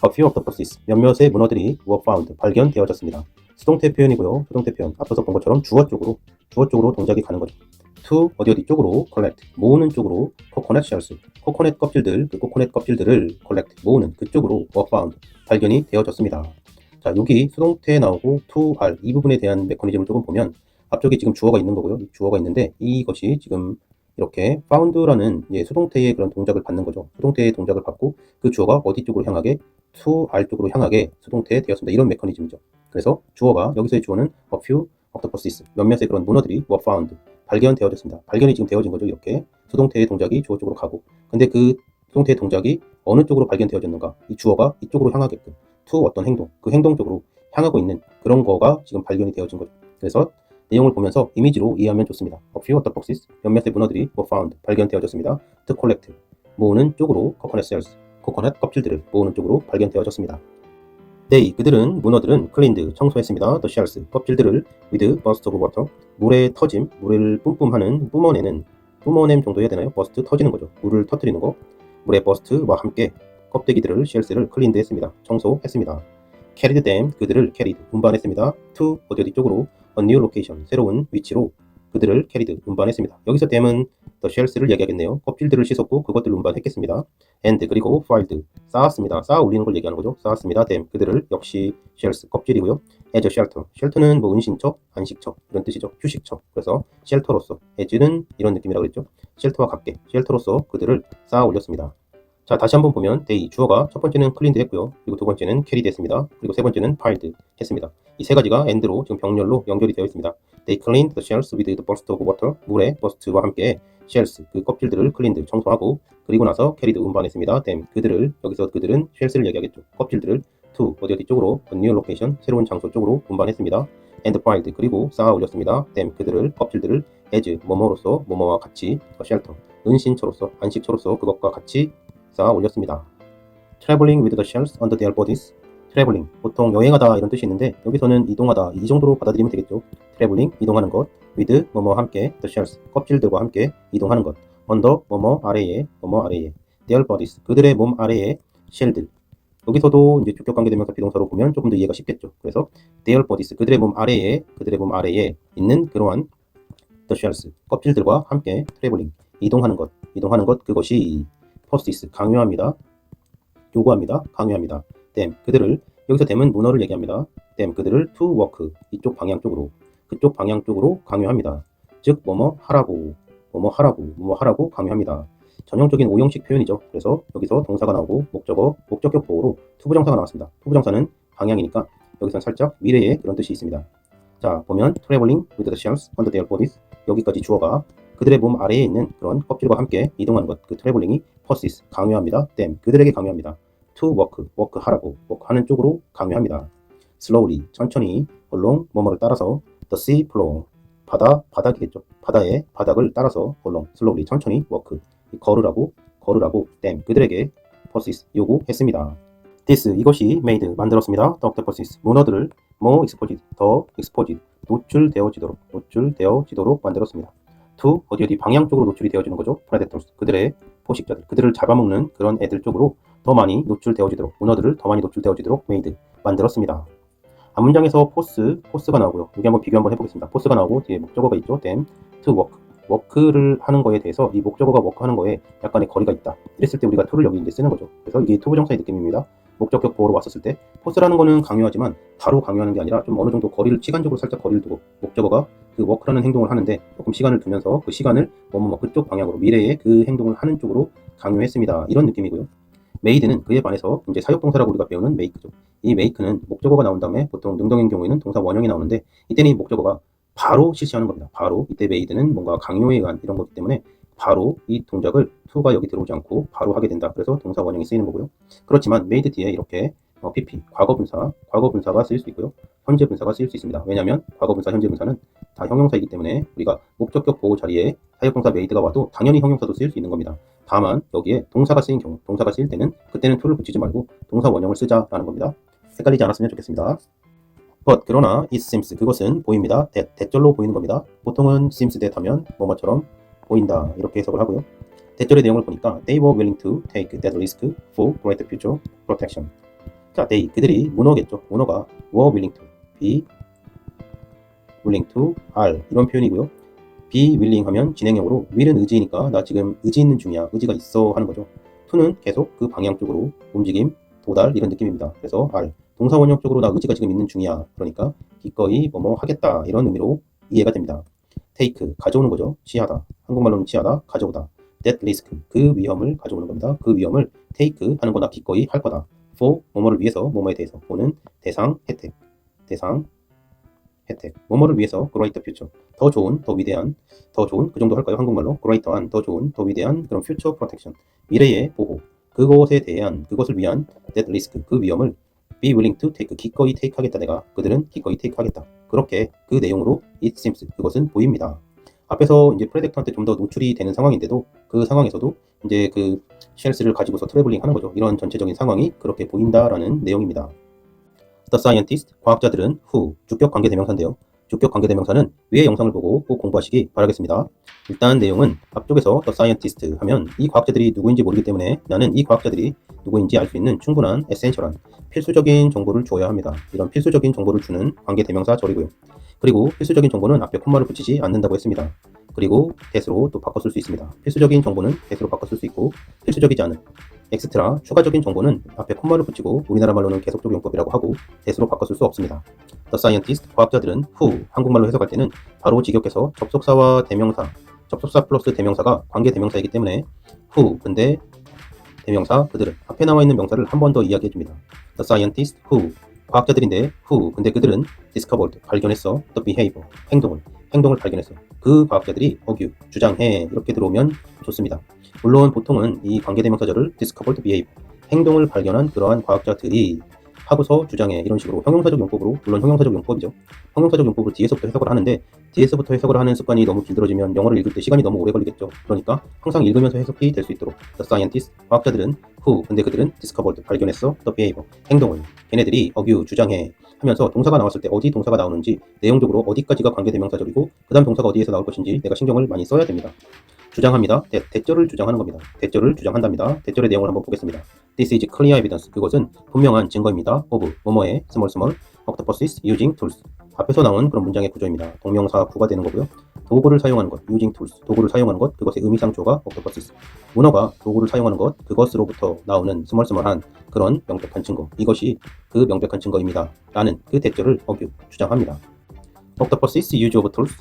A few octopuses, 몇몇의 문어들이 were found, 발견되어졌습니다. 수동태 표현이고요. 수동태 표현, 앞서서 본 것처럼 주어 쪽으로 동작이 가는 거죠. to 어디 쪽으로 collect, 모으는 쪽으로 coconut shells, 코코넛 껍질들, 그 코코넛 껍질들을 collect, 모으는 그쪽으로 were found, 발견이 되어졌습니다. 자, 여기 수동태에 나오고 to are, 이 부분에 대한 메커니즘을 조금 보면 앞쪽에 지금 주어가 있는 거고요. 주어가 있는데 이것이 지금 이렇게 found라는 수동태의 그런 동작을 받는 거죠. 수동태의 동작을 받고 그 주어가 어디 쪽으로 향하게, to are 쪽으로 향하게 수동태 되었습니다. 이런 메커니즘이죠. 그래서 주어가, 여기서의 주어는 a few octopuses, 몇몇의 그런 문어들이 were found, 발견되어졌습니다. 발견이 지금 되어진 거죠. 이렇게 수동태의 동작이 주어 쪽으로 가고, 근데 그 수동태의 동작이 어느 쪽으로 발견되어졌는가, 이 주어가 이쪽으로 향하게끔 to 어떤 행동, 그 행동 쪽으로 향하고 있는 그런 거가 지금 발견이 되어진 거죠. 그래서 내용을 보면서 이미지로 이해하면 좋습니다. A few octopuses, 몇몇의 문어들이 were found, 발견되어졌습니다. To collect, 모으는 쪽으로 coconut shells, 코코넛 껍질들을 모으는 쪽으로 발견되어졌습니다. They, 그들은, 문어들은 cleaned, 청소했습니다. The shells, 껍질들을 with burst of water, 물에 터짐, 물을 뿜뿜하는, 뿜어냄 정도 해야 되나요? burst, 터지는 거죠. 물을 터뜨리는 거. 물의 burst와 함께 껍데기들을, shells를 cleaned 했습니다. 청소했습니다. carried them, 그들을 carried, 운반했습니다. to 어디 쪽으로, a new location, 새로운 위치로 그들을 carried, 운반했습니다. 여기서 them은 the shells를 얘기하겠네요. 껍질들을 씻었고 그것들을 운반했겠습니다. and 그리고 filed, 쌓았습니다. 쌓아 올리는 걸 얘기하는 거죠. 쌓았습니다. them, 그들을, 역시 shells, 껍질이고요. as a shelter, shelter는 뭐 은신처, 안식처 이런 뜻이죠. 휴식처. 그래서 shelter로서, as는 이런 느낌이라고 그랬죠. shelter와 같게, shelter로서 그들을 쌓아 올렸습니다. 자, 다시 한번 보면 they, 주어가 첫 번째는 cleaned 했고요. 그리고 두 번째는 carried 했습니다. 그리고 세 번째는 piled 했습니다. 이 세 가지가 and로 지금 병렬로 연결이 되어 있습니다. They cleaned the shells with the burst of water, 물의 burst와 함께 shells, 그 껍질들을 cleaned, 청소하고, 그리고 나서 carried, 운반했습니다. them, 그들을, 여기서 그들은 shells를 얘기하겠죠. 껍질들을 to 어디 쪽으로, a new location, 새로운 장소 쪽으로 운반했습니다. and piled, 그리고 쌓아 올렸습니다. them, 그들을, 껍질들을 as, 뭐뭐로서, 뭐뭐와 같이, a shelter, 은신처로서, 안식처로서 그것과 같이 쌓아 올렸습니다. traveling with the shells under their bodies, traveling, 보통 여행하다 이런 뜻이 있는데 여기서는 이동하다, 이 정도로 받아들이면 되겠죠. traveling, 이동하는 것, with, 뭐뭐 함께, the shells, 껍질들과 함께 이동하는 것, under, 뭐뭐 아래에, their bodies, 그들의 몸 아래에, shell들. 여기서도 이제 주격 관계대명사 비동사로 보면 조금 더 이해가 쉽겠죠. 그래서 their bodies, 그들의 몸 아래에 있는 그러한 the shells, 껍질들과 함께 traveling, 이동하는 것, 그것이 possess, 강요합니다. 요구합니다. 강요합니다. them, 그들을, 여기서 them은 문어를 얘기합니다. them, 그들을 to work, 이쪽 방향 쪽으로, 그쪽 방향 쪽으로 강요합니다. 즉 뭐뭐 하라고 강요합니다. 전형적인 오형식 표현이죠. 그래서 여기서 동사가 나오고 목적격 보호로 투부정사가 나왔습니다. 투부정사는 방향이니까 여기서는 살짝 미래의 그런 뜻이 있습니다. 자, 보면 traveling with the shells under their bodies, 여기까지 주어가 그들의 몸 아래에 있는 그런 껍질과 함께 이동하는 것, 그 traveling이 possess, 강요합니다. them, 그들에게 강요합니다. to work, 하라고, 하는 쪽으로 강요합니다. slowly, 천천히, along, 뭐뭐를 따라서, the sea floor, 바닥이겠죠. 바다의 바닥을 따라서 along, slowly, 천천히, walk, 걸으라고, 걸으라고 them 그들에게 possess 요구했습니다. this 이것이 made 만들었습니다. the octopuses 문어들을 more exposed 더 exposed 노출되어지도록 만들었습니다. to 어디 방향 쪽으로 노출이 되어지는 거죠. predators 그들의 포식자들 그들을 잡아먹는 그런 애들 쪽으로 더 많이 노출되어지도록 문어들을 더 많이 노출되어지도록 made 만들었습니다. 앞문장에서 포스가 나오고요. 여기 한번 비교 한번 해보겠습니다. 포스가 나오고 뒤에 목적어가 있죠. them to work 워크를 하는 거에 대해서 이 목적어가 워크하는 거에 약간의 거리가 있다. 이랬을 때 우리가 to를 여기 이제 쓰는 거죠. 그래서 이게 to 부정사의 느낌입니다. 목적격 보어로 왔었을 때 포스라는 거는 강요하지만 바로 강요하는 게 아니라 좀 어느 정도 거리를 시간적으로 살짝 거리를 두고 목적어가 그 워크라는 행동을 하는데 조금 시간을 두면서 그 시간을 그쪽 방향으로 미래의 그 행동을 하는 쪽으로 강요했습니다. 이런 느낌이고요. made는 그에 반해서 이제 사역동사라고 우리가 배우는 make죠. 이 make는 목적어가 나온 다음에 보통 능동인 경우에는 동사 원형이 나오는데 이때는 이 목적어가 바로 실시하는 겁니다. 바로 이때 made는 뭔가 강요에 의한 이런 거기 때문에 바로 이 동작을 to가 여기 들어오지 않고 바로 하게 된다. 그래서 동사 원형이 쓰이는 거고요. 그렇지만 made 뒤에 이렇게 pp 과거분사가 쓰일 수 있고요. 현재분사가 쓰일 수 있습니다. 왜냐하면 과거분사, 현재분사는 다 형용사이기 때문에 우리가 목적격 보호 자리에 사역동사 made가 와도 당연히 형용사도 쓰일 수 있는 겁니다. 다만 여기에 동사가 쓰인 경우, 동사가 쓰일 때는 그때는 to를 붙이지 말고 동사 원형을 쓰자라는 겁니다. 헷갈리지 않았으면 좋겠습니다. but 그러나 it seems 그것은 보입니다. 대절로 보이는 겁니다. 보통은 seems that 하면 뭐뭐처럼 보인다 이렇게 해석을 하고요. 대절의 내용을 보니까 they were willing to take that risk for greater future protection. 자, they 그들이 문어겠죠. 문어가 were willing to, be willing to, are 이런 표현이고요. be willing 하면 진행형으로 will은 의지니까 나 지금 의지 있는 중이야. 의지가 있어 하는 거죠. to는 계속 그 방향 쪽으로 움직임, 도달 이런 느낌입니다. 그래서 are 동사 원형 쪽으로 나 의지가 지금 있는 중이야. 그러니까 기꺼이 뭐뭐 하겠다 이런 의미로 이해가 됩니다. take 가져오는 거죠. 취하다. 한국말로는 취하다, 가져오다. that risk 그 위험을 가져오는 겁니다. 그 위험을 take 하는 거나 기꺼이 할 거다. for 뭐뭐를 위해서 뭐뭐에 대해서 for는 대상 혜택 뭐뭐를 위해서 greater future 더 좋은 더 위대한 더 좋은 그 정도 할까요? 한국말로 greater한 더 좋은 더 위대한 그런 future protection 미래의 보호 그것을 위한 that risk 그 위험을 be willing to take 기꺼이 take 하겠다 내가 그들은 기꺼이 take 하겠다 그렇게 그 내용으로 it seems 그것은 보입니다. 앞에서 이제 프레덱터한테 좀 더 노출이 되는 상황인데도 그 상황에서도 이제 그 쉘스를 가지고서 트래블링 하는 거죠. 이런 전체적인 상황이 그렇게 보인다라는 내용입니다. The scientist 과학자들은 who 주격 관계대명사인데요. 주격 관계대명사는 위의 영상을 보고 꼭 공부하시기 바라겠습니다. 일단 내용은 앞쪽에서 the scientist 하면 이 과학자들이 누구인지 모르기 때문에 나는 이 과학자들이 누구인지 알 수 있는 충분한 에센셜한 필수적인 정보를 주어야 합니다. 이런 필수적인 정보를 주는 관계대명사 절이고요. 그리고 필수적인 정보는 앞에 콤마를 붙이지 않는다고 했습니다. 그리고 that으로 또 바꿔 쓸 수 있습니다. 필수적인 정보는 that으로 바꿔 쓸 수 있고 필수적이지 않은 엑스트라 추가적인 정보는 앞에 콤마를 붙이고 우리나라 말로는 계속적 용법이라고 하고 that으로 바꿔 쓸 수 없습니다. The scientist 과학자들은 who 한국말로 해석할 때는 바로 직역해서 접속사와 대명사 접속사 플러스 대명사가 관계 대명사이기 때문에 who 근데 대명사 그들은 앞에 나와 있는 명사를 한 번 더 이야기해 줍니다. The scientist who 과학자들인데 who 근데 그들은 discovered 발견했어 the behavior 행동을 발견했어. 그 과학자들이 argue 주장해 이렇게 들어오면 좋습니다. 물론 보통은 이 관계대명사절을 discovered behavior 행동을 발견한 그러한 과학자들이 하고서 주장해 이런 식으로 형용사적 용법으로 물론 형용사적 용법이죠. 형용사적 용법으로 뒤에서부터 해석을 하는데 뒤에서부터 해석을 하는 습관이 너무 길들어지면 영어를 읽을 때 시간이 너무 오래 걸리겠죠. 그러니까 항상 읽으면서 해석이 될 수 있도록 the scientist 과학자들은 who 근데 그들은 discovered 발견했어 the behavior 행동을 걔네들이 argue 주장해 하면서 동사가 나왔을 때 어디 동사가 나오는지 내용적으로 어디까지가 관계대명사절이고 그 다음 동사가 어디에서 나올 것인지 내가 신경을 많이 써야 됩니다. 주장합니다. 대절을 주장하는 겁니다. 대절을 주장한답니다. 대절의 내용을 한번 보겠습니다. This is clear evidence. 그것은 분명한 증거입니다. of 뭐뭐의 small octopuses using tools. 앞에서 나온 그런 문장의 구조입니다. 동명사 구가 되는 거고요. 도구를 사용하는 것, using tools. 도구를 사용하는 것, 그것의 의미상조가 octopuses. 문어가 도구를 사용하는 것, 그것으로부터 나오는 스멀스멀한 그런 명백한 증거. 이것이 그 명백한 증거입니다. 라는 그 대절을 주장합니다. octopuses use of tools.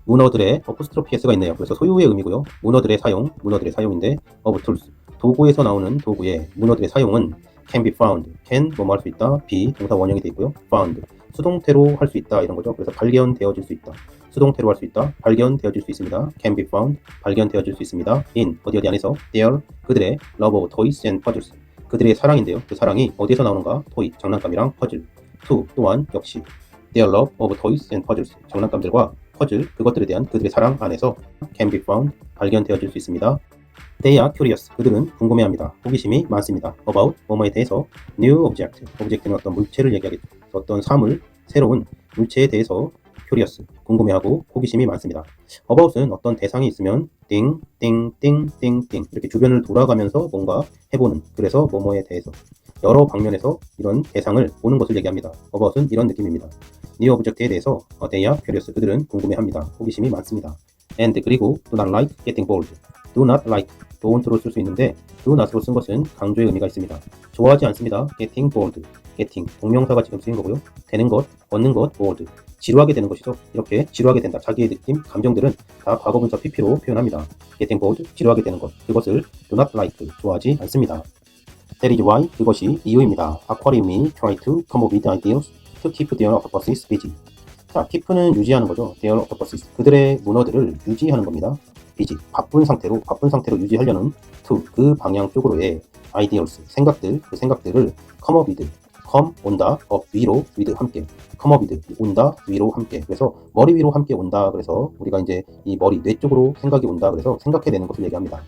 문어들의 어포스트로피 s가 있네요. 그래서 소유의 의미고요. 문어들의 사용인데 of tools 도구에서 나오는 도구의 문어들의 사용은 can be found can 뭐뭐 할 수 있다 be 동사 원형이 되어 있고요. found 수동태로 할 수 있다 이런 거죠. 그래서 발견되어질 수 있다 수동태로 할 수 있다 발견되어질 수 있습니다. can be found 발견되어질 수 있습니다. in 어디 안에서 their 그들의 love of toys and puzzles 그들의 사랑인데요. 그 사랑이 어디에서 나오는가 toy 장난감이랑 퍼즐 to 또한 역시 their love of toys and puzzles 장난감들과 퍼즐 그것들에 대한 그들의 사랑 안에서 can be found 발견되어질 수 있습니다. They are curious. 그들은 궁금해합니다. 호기심이 많습니다. About 뭐뭐에 대해서 new object. object는 어떤 물체를 얘기하겠죠. 어떤 사물, 새로운 물체에 대해서 curious. 궁금해하고 호기심이 많습니다. About은 어떤 대상이 있으면 띵띵띵띵띵 이렇게 주변을 돌아가면서 뭔가 해보는. 그래서 뭐뭐에 대해서 여러 방면에서 이런 대상을 보는 것을 얘기합니다. About은 이런 느낌입니다. new object에 대해서 they are curious. 그들은 궁금해합니다. 호기심이 많습니다. And 그리고 do not like getting bored. do not like don't로 쓸 수 있는데 do not으로 쓴 것은 강조의 의미가 있습니다. 좋아하지 않습니다. getting bored. getting 동명사가 지금 쓰인 거고요. 되는 것, 얻는 것, bored. 지루하게 되는 것이죠. 이렇게 지루하게 된다. 자기의 느낌, 감정들은 다 과거분사 pp로 표현합니다. getting bored, 지루하게 되는 것. 그것을 do not like, 좋아하지 않습니다. That is why, 그것이 이유입니다. Aquarium이 try to come up with ideas to keep their octopuses busy. 자, keep는 유지하는 거죠. their octopuses. 그들의 문어들을 유지하는 겁니다. busy. 바쁜 상태로 유지하려는 to, 그 방향 쪽으로의 ideas, 생각들, 그 생각들을 come up with. come, 온다, up, 위로, with, 함께. come up with, 온다, 위로, 함께. 그래서 머리 위로 함께 온다. 그래서 우리가 이제 이 머리, 뇌 쪽으로 생각이 온다. 그래서 생각해내는 것을 얘기합니다.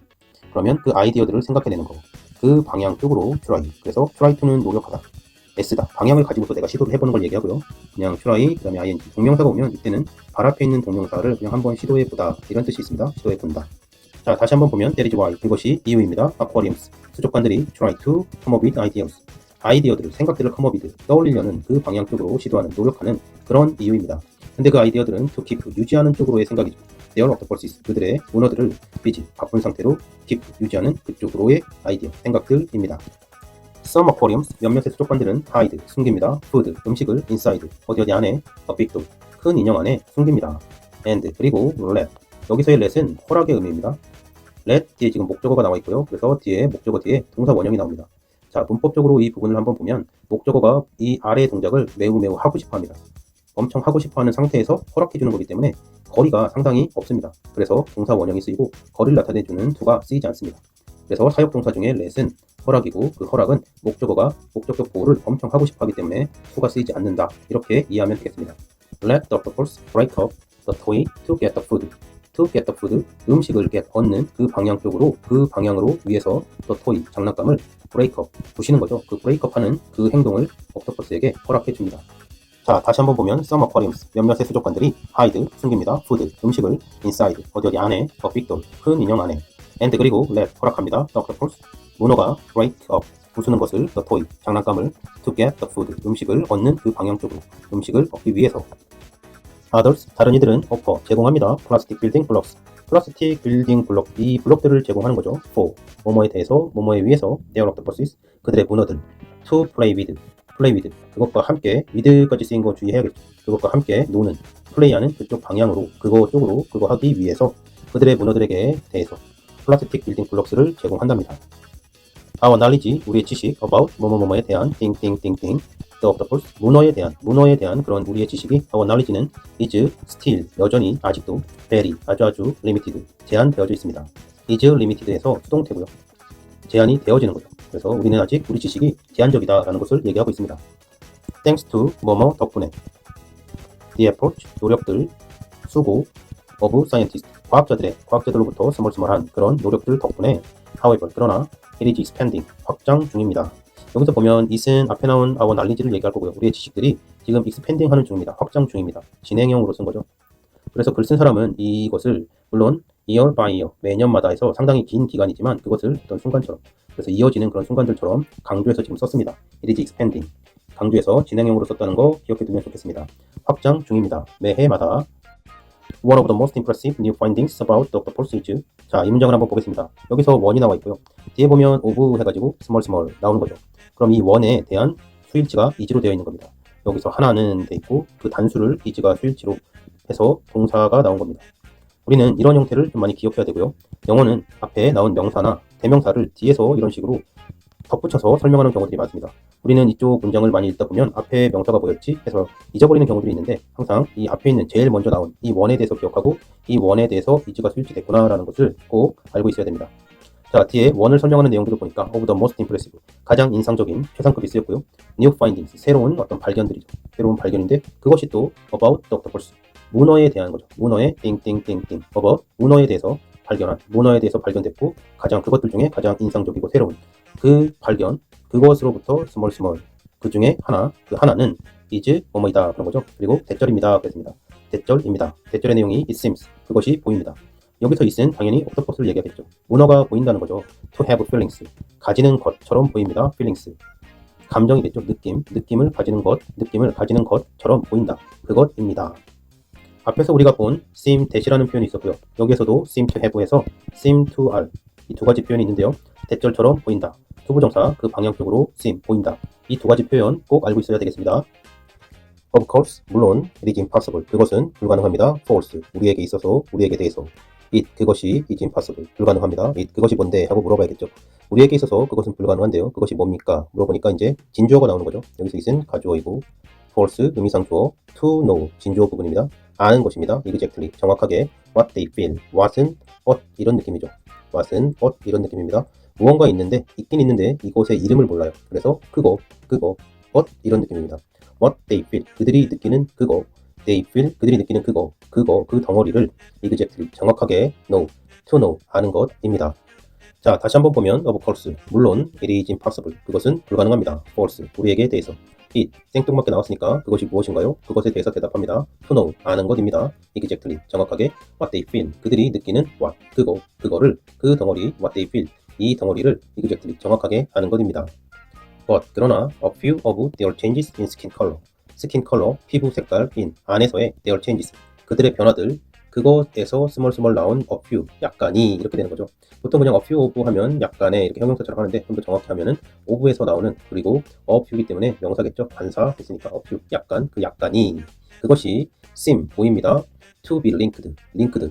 그러면 그 아이디어들을 생각해내는 거. 그 방향 쪽으로 try. 그래서 try to는 노력하다. S다. 방향을 가지고서 내가 시도를 해보는 걸 얘기하고요. 그냥 try, 그 다음에 ing. 동명사가 오면 이때는 발 앞에 있는 동명사를 그냥 한번 시도해보다. 이런 뜻이 있습니다. 시도해본다. 자, 다시 한번 보면 that is why. 그것이 이유입니다. Aquariums. 수족관들이 try to come up with ideas. 아이디어들을, 생각들을 come up with. 떠올리려는 그 방향 쪽으로 시도하는, 노력하는 그런 이유입니다. 근데 그 아이디어들은 to keep, 유지하는 쪽으로의 생각이죠. their octopuses. 그들의 문어들을 busy, 바쁜 상태로 keep, 유지하는 그쪽으로의 아이디어, 생각들입니다. Some aquariums, 몇몇의 수족관들은 hide, 숨깁니다. food, 음식을 inside, 어디 안에, a big dog, 큰 인형 안에 숨깁니다. and, 그리고 let, 여기서의 let은 허락의 의미입니다. let 뒤에 지금 목적어가 나와 있고요. 그래서 뒤에 목적어 뒤에 동사 원형이 나옵니다. 자, 문법적으로 이 부분을 한번 보면 목적어가 이 아래의 동작을 매우 하고 싶어 합니다. 엄청 하고 싶어 하는 상태에서 허락해 주는 거기 때문에 거리가 상당히 없습니다. 그래서 동사 원형이 쓰이고 거리를 나타내주는 to가 쓰이지 않습니다. 그래서 사역동사 중에 let은 허락이고 그 허락은 목적어가 목적격 보호를 엄청 하고 싶어 하기 때문에 to가 쓰이지 않는다. 이렇게 이해하면 되겠습니다. Let the octopus break up the toy to get the food. To get the food, 음식을 get, 얻는 그 방향 쪽으로, 그 방향으로 위해서 the toy, 장난감을 break up, 부시는 거죠. 그 break up 하는 그 행동을 옥토퍼스에게 허락해 줍니다. 자, 다시 한번 보면 some aquariums, 몇몇의 수족관들이 hide, 숨깁니다. food, 음식을 inside, 어디 안에, a big doll, 큰 인형 안에. and 그리고 let, 허락합니다. the octopus, 문어가 break up, 부수는 것을 the toy, 장난감을 to get the food, 음식을 얻는 그 방향 쪽으로, 음식을 얻기 위해서. others, 다른 이들은 offer, 제공합니다. plastic building blocks, 플라스틱 빌딩 블록, 이 블록들을 제공하는 거죠. for, 뭐뭐에 대해서, 뭐뭐에 의해서, their octopuses, 그들의 문어들, to play with, 그것과 함께, with까지 쓰인 거 주의해야겠죠. 그것과 함께 노는, 플레이하는 그쪽 방향으로, 그거 쪽으로, 그거 하기 위해서 그들의 문어들에게 대해서 플라스틱 빌딩 블록스를 제공한답니다. Our knowledge, 우리의 지식, about, 뭐뭐뭐뭐에 대한, 띵띵띵띵, the octopus, 문어에 대한 그런 우리의 지식이, our knowledge는 is still, 여전히, 아직도, very, 아주 limited, 제한되어져 있습니다. is limited에서 수동태고요. 제한이 되어지는 거죠. 그래서 우리는 아직 우리 지식이 제한적이다라는 것을 얘기하고 있습니다. Thanks to, 뭐뭐 덕분에, the approach, 노력들, 수고, of scientists, 과학자들로부터 스멀스멀한 그런 노력들 덕분에, however, 그러나, it is expanding, 확장 중입니다. 여기서 보면 it은 앞에 나온 our knowledge를 얘기할 거고요. 우리의 지식들이 지금 expanding 하는 중입니다. 확장 중입니다. 진행형으로 쓴 거죠. 그래서 글 쓴 사람은 이것을 물론 year by year, 매년마다 해서 상당히 긴 기간이지만 그것을 어떤 순간처럼, 그래서 이어지는 그런 순간들처럼 강조해서 지금 썼습니다. it is expanding, 강조해서 진행형으로 썼다는 거 기억해 두면 좋겠습니다. 확장 중입니다. 매해마다. One of the most impressive new findings about the octopus is, 자, 이 문장을 한번 보겠습니다. 여기서 원이 나와 있고요. 뒤에 보면 of 해가지고 small 나오는 거죠. 그럼 이 원에 대한 수일치가 is로 되어 있는 겁니다. 여기서 하나는 돼 있고 그 단수를 is가 수일치로 해서 동사가 나온 겁니다. 우리는 이런 형태를 좀 많이 기억해야 되고요. 영어는 앞에 나온 명사나 대명사를 뒤에서 이런 식으로 덧붙여서 설명하는 경우들이 많습니다. 우리는 이쪽 문장을 많이 읽다 보면 앞에 명사가 뭐였지 해서 잊어버리는 경우들이 있는데 항상 이 앞에 있는 제일 먼저 나온 이 원에 대해서 기억하고 이 원에 대해서 is가 수일치됐구나 라는 것을 꼭 알고 있어야 됩니다. 자, 뒤에 원을 설명하는 내용들을 보니까 of the most impressive, 가장 인상적인 최상급이 쓰였고요. new findings, 새로운 어떤 발견들이죠. 새로운 발견인데 그것이 또 about the octopus, 문어에 대한 거죠. 문어의 띵띵띵띵, about, 문어에 대해서 발견한 문어에 대해서 발견됐고 그것들 중에 가장 인상적이고 새로운 그 발견 그것으로부터 스몰 그 중에 그 하나는 is 뭐뭐이다 그런 거죠. 그리고 대절입니다 그랬습니다. 대절입니다. 대절의 내용이 it seems 그것이 보입니다. 여기서 it은 당연히 옥토퍼스를 얘기하겠죠. 문어가 보인다는 거죠. to have feelings 가지는 것처럼 보입니다. feelings 감정이겠죠. 느낌을 가지는 것처럼 보인다. 그것입니다. 앞에서 우리가 본 seem that이라는 표현이 있었고요. 여기에서도 seem to have에서 seem to are 이 두 가지 표현이 있는데요. 대절처럼 보인다. 투부정사 그 방향 쪽으로 seem 보인다. 이 두 가지 표현 꼭 알고 있어야 되겠습니다. Of course 물론 it is impossible 그것은 불가능합니다. false 우리에게 있어서 우리에게 대해서 it 그것이 is impossible 불가능합니다. it 그것이 뭔데 하고 물어봐야겠죠. 우리에게 있어서 그것은 불가능한데요. 그것이 뭡니까? 물어보니까 이제 진주어가 나오는 거죠. 여기서 it은 가주어이고 false 의미상주어 to know 진주어 부분입니다. 아는 것입니다. exactly 정확하게 what they feel what은 what 이런 느낌이죠. what은 what 이런 느낌입니다. 무언가 있는데 있긴 있는데 이곳의 이름을 몰라요. 그래서 그거 what 이런 느낌입니다. what they feel 그들이 느끼는 그거 they feel 그들이 느끼는 그거 그 덩어리를 exactly 정확하게 know to know 아는 것입니다. 자 다시 한번 보면 of course 물론 it is impossible 그것은 불가능합니다. false 우리에게 대해서 it 생뚱맞게 나왔으니까 그것이 무엇인가요? 그것에 대해서 대답합니다. to know 아는 것입니다. exactly 정확하게 what they feel 그들이 느끼는 what 그거를 그 덩어리 what they feel 이 덩어리를 exactly 정확하게 아는 것입니다. But 그러나 a few of their changes in skin color 피부 색깔 in 안에서의 their changes 그들의 변화들 그것에서 스몰 나온 a few 약간이 이렇게 되는 거죠. 보통 그냥 a few of 하면 약간의 이렇게 형용사처럼 하는데 좀 더 정확히 하면은 of에서 나오는 그리고 a few이기 때문에 명사겠죠. 관사 됐으니까 a few 약간 그 약간이 그것이 seem 보입니다. to be linked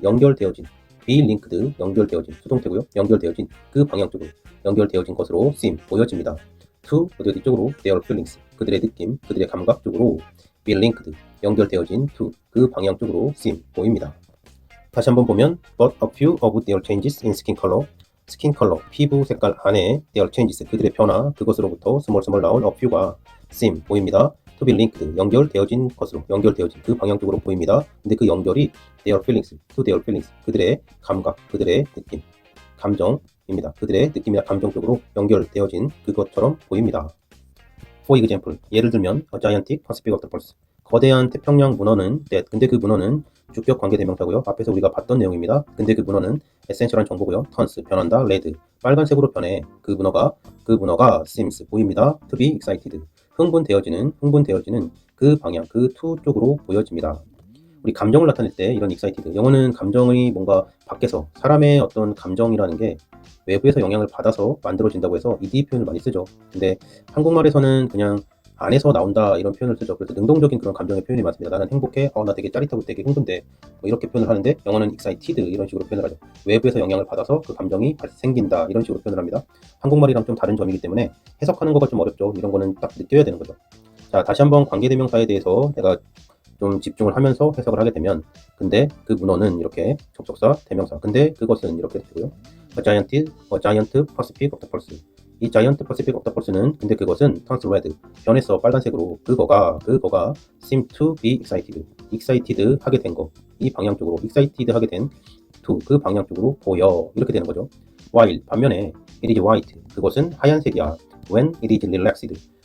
연결되어진 be linked 연결되어진 수동태고요. 연결되어진 그 방향 쪽으로 연결되어진 것으로 seem 보여집니다. to 어디 쪽으로 their feelings 그들의 느낌 그들의 감각 쪽으로 be linked 연결되어진 to 그 방향 쪽으로 seem 보입니다. 다시 한번 보면 but a few of their changes in skin color 피부 색깔 안에 their changes 그들의 변화 그것으로부터 스몰 나온 a few가 seem 보입니다. to be linked 연결되어진 것으로 연결되어진 그 방향 쪽으로 보입니다. 근데 그 연결이 their feelings to their feelings 그들의 감각 그들의 느낌 감정입니다. 그들의 느낌이나 감정 쪽으로 연결되어진 그것처럼 보입니다. For example, 예를 들면 a gigantic Pacific octopus 거대한 태평양 문어는 근데 그 문어는 주격 관계 대명사고요. 앞에서 우리가 봤던 내용입니다. 근데 그 문어는 에센셜한 정보고요. turns 변한다. red 빨간색으로 변해 그 문어가 seems 보입니다. to be excited 흥분되어지는 그 방향 그 to 쪽으로 보여집니다. 우리 감정을 나타낼 때 이런 excited 영어는 감정이 뭔가 밖에서 사람의 어떤 감정이라는 게 외부에서 영향을 받아서 만들어진다고 해서 ed 표현을 많이 쓰죠. 근데 한국말에서는 그냥 안에서 나온다 이런 표현을 쓰죠. 그래서 능동적인 그런 감정의 표현이 많습니다. 나는 행복해, 나 되게 짜릿하고 되게 흥분돼 뭐 이렇게 표현을 하는데 영어는 excited 이런 식으로 표현을 하죠. 외부에서 영향을 받아서 그 감정이 생긴다 이런 식으로 표현을 합니다. 한국말이랑 좀 다른 점이기 때문에 해석하는 거가 좀 어렵죠. 이런 거는 딱 느껴야 되는 거죠. 자 다시 한번 관계대명사에 대해서 내가 좀 집중을 하면서 해석을 하게 되면 근데 그 문어는 이렇게 접속사 대명사 근데 그것은 이렇게 되고요. A giant Pacific octopus 이 giant Pacific octopus는 근데 그것은 turns red 변해서 빨간색으로 그거가 seem to be excited 하게 된 거 이 방향 쪽으로 excited 하게 된 to 그 방향 쪽으로 보여 이렇게 되는 거죠. while 반면에 it is white 그것은 하얀색이야. when it is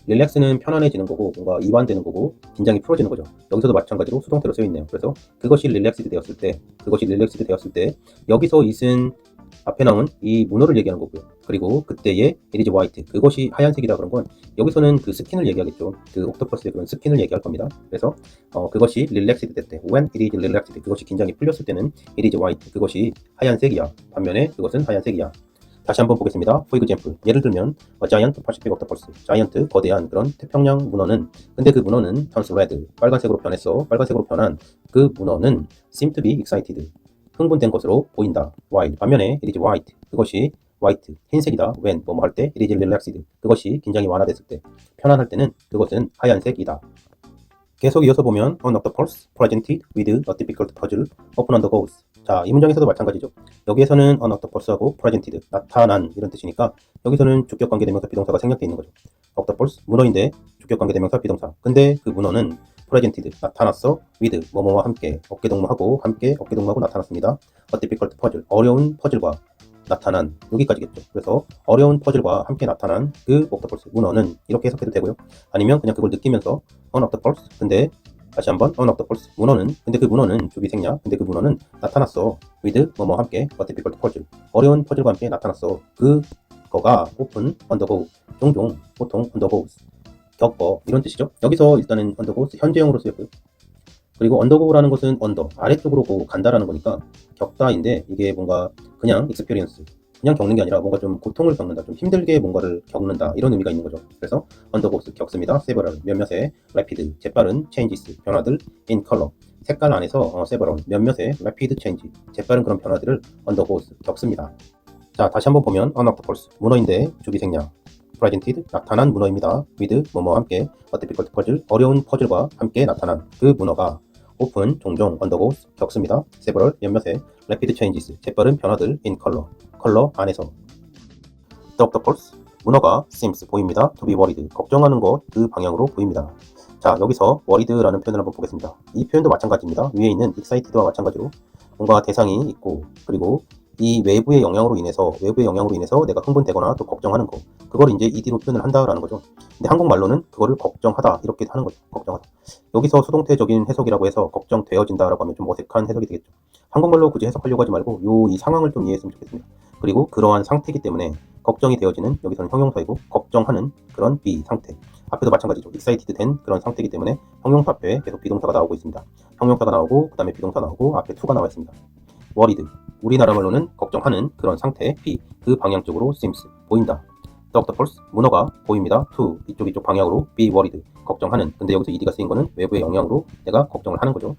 relaxed는 편안해지는 거고 뭔가 이완되는 거고 긴장이 풀어지는 거죠. 여기서도 마찬가지로 수동태로 쓰여 있네요. 그래서 그것이 relaxed 되었을 때 여기서 it은 앞에 나온 이 문어를 얘기하는 거고요. 그리고 그때의 it is white 그것이 하얀색이다 그런 건 여기서는 그 스킨을 얘기하겠죠. 그 옥토퍼스의 그런 스킨을 얘기할 겁니다. 그래서 그것이 relaxed 됐대. when it is relaxed 그것이 긴장이 풀렸을 때는 it is white 그것이 하얀색이야. 반면에 그것은 하얀색이야. 다시 한번 보겠습니다. For example, 예를 들면 a giant Pacific octopus, giant 거대한 그런 태평양 문어는 근데 그 문어는 turns red, 빨간색으로 변한 그 문어는 seem to be excited, 흥분된 것으로 보인다. while 반면에 it is white, 그것이 white, 흰색이다. when 뭐뭐 할 때 it is relaxed, 그것이 긴장이 완화됐을 때, 편안할 때는 그것은 하얀색이다. 계속 이어서 보면 an octopus presented with a difficult puzzle open on the goes. 자, 이 문장에서도 마찬가지죠. 여기에서는 an octopus하고 presented, 나타난 이런 뜻이니까 여기서는 주격관계 대명사 비동사가 생략되어 있는 거죠. octopus, 문어인데 주격관계 대명사 비동사. 근데 그 문어는 presented 나타났어. with 뭐뭐와 함께 어깨동무하고 함께 어깨동무하고 나타났습니다. a difficult puzzle 어려운 퍼즐과 나타난 여기까지겠죠. 그래서 어려운 퍼즐과 함께 나타난 그 octopus 문어는 이렇게 해석해도 되고요. 아니면 그냥 그걸 느끼면서 an octopus 근데 다시 한번 an octopus 문어는 근데 그 문어는 주기 생략 근데 그 문어는 나타났어. with 뭐뭐와 함께 a difficult puzzle 어려운 퍼즐과 함께 나타났어. 그거가 often undergo 종종 보통 undergoes 겪어 이런 뜻이죠. 여기서 일단은 undergoes 현재형으로 쓰였고요. 그리고 undergo라는 것은 under 아래쪽으로 간다라는 거니까 겪다인데 이게 뭔가 그냥 experience 그냥 겪는 게 아니라 뭔가 좀 고통을 겪는다 좀 힘들게 뭔가를 겪는다 이런 의미가 있는 거죠. 그래서 undergoes 겪습니다. several 몇몇의 rapid 재빠른 changes 변화들 in color 색깔 안에서 several 몇몇의 rapid change 재빠른 그런 변화들을 undergoes 겪습니다. 자 다시 한번 보면 an octopus 문어인데 주기 생략 presented 나타난 문어입니다. with 뭐뭐와 함께 a difficult puzzle 어려운 퍼즐과 함께 나타난 그 문어가 often 종종 undergoes 겪습니다. several 몇몇의 rapid changes 재빠른 변화들 in color 컬러 안에서 the octopus 문어가 seems 보입니다. to be worried 걱정하는 것 그 방향으로 보입니다. 자 여기서 worried라는 표현을 한번 보겠습니다. 이 표현도 마찬가지입니다. 위에 있는 excited와 마찬가지로 뭔가 대상이 있고 그리고 이 외부의 영향으로 인해서 내가 흥분되거나 또 걱정하는 거 그걸 이제 ed로 표현을 한다라는 거죠. 근데 한국말로는 그거를 걱정하다 이렇게 하는 거죠. 걱정하다. 여기서 수동태적인 해석이라고 해서 걱정되어진다라고 하면 좀 어색한 해석이 되겠죠. 한국말로 굳이 해석하려고 하지 말고 이 상황을 좀 이해했으면 좋겠습니다. 그리고 그러한 상태이기 때문에 걱정이 되어지는 여기서는 형용사이고 걱정하는 그런 be 상태. 앞에도 마찬가지죠. excited 된 그런 상태이기 때문에 형용사 앞에 계속 비동사가 나오고 있습니다. 형용사가 나오고 그 다음에 비동사 나오고 앞에 to가 나와 있습니다. worried 우리나라 말로는 걱정하는 그런 상태 be 그 방향 쪽으로 seems 보인다. the octopus 문어가 보입니다. to 이쪽 방향으로 be worried 걱정하는 근데 여기서 ed가 쓰인 거는 외부의 영향으로 내가 걱정을 하는 거죠.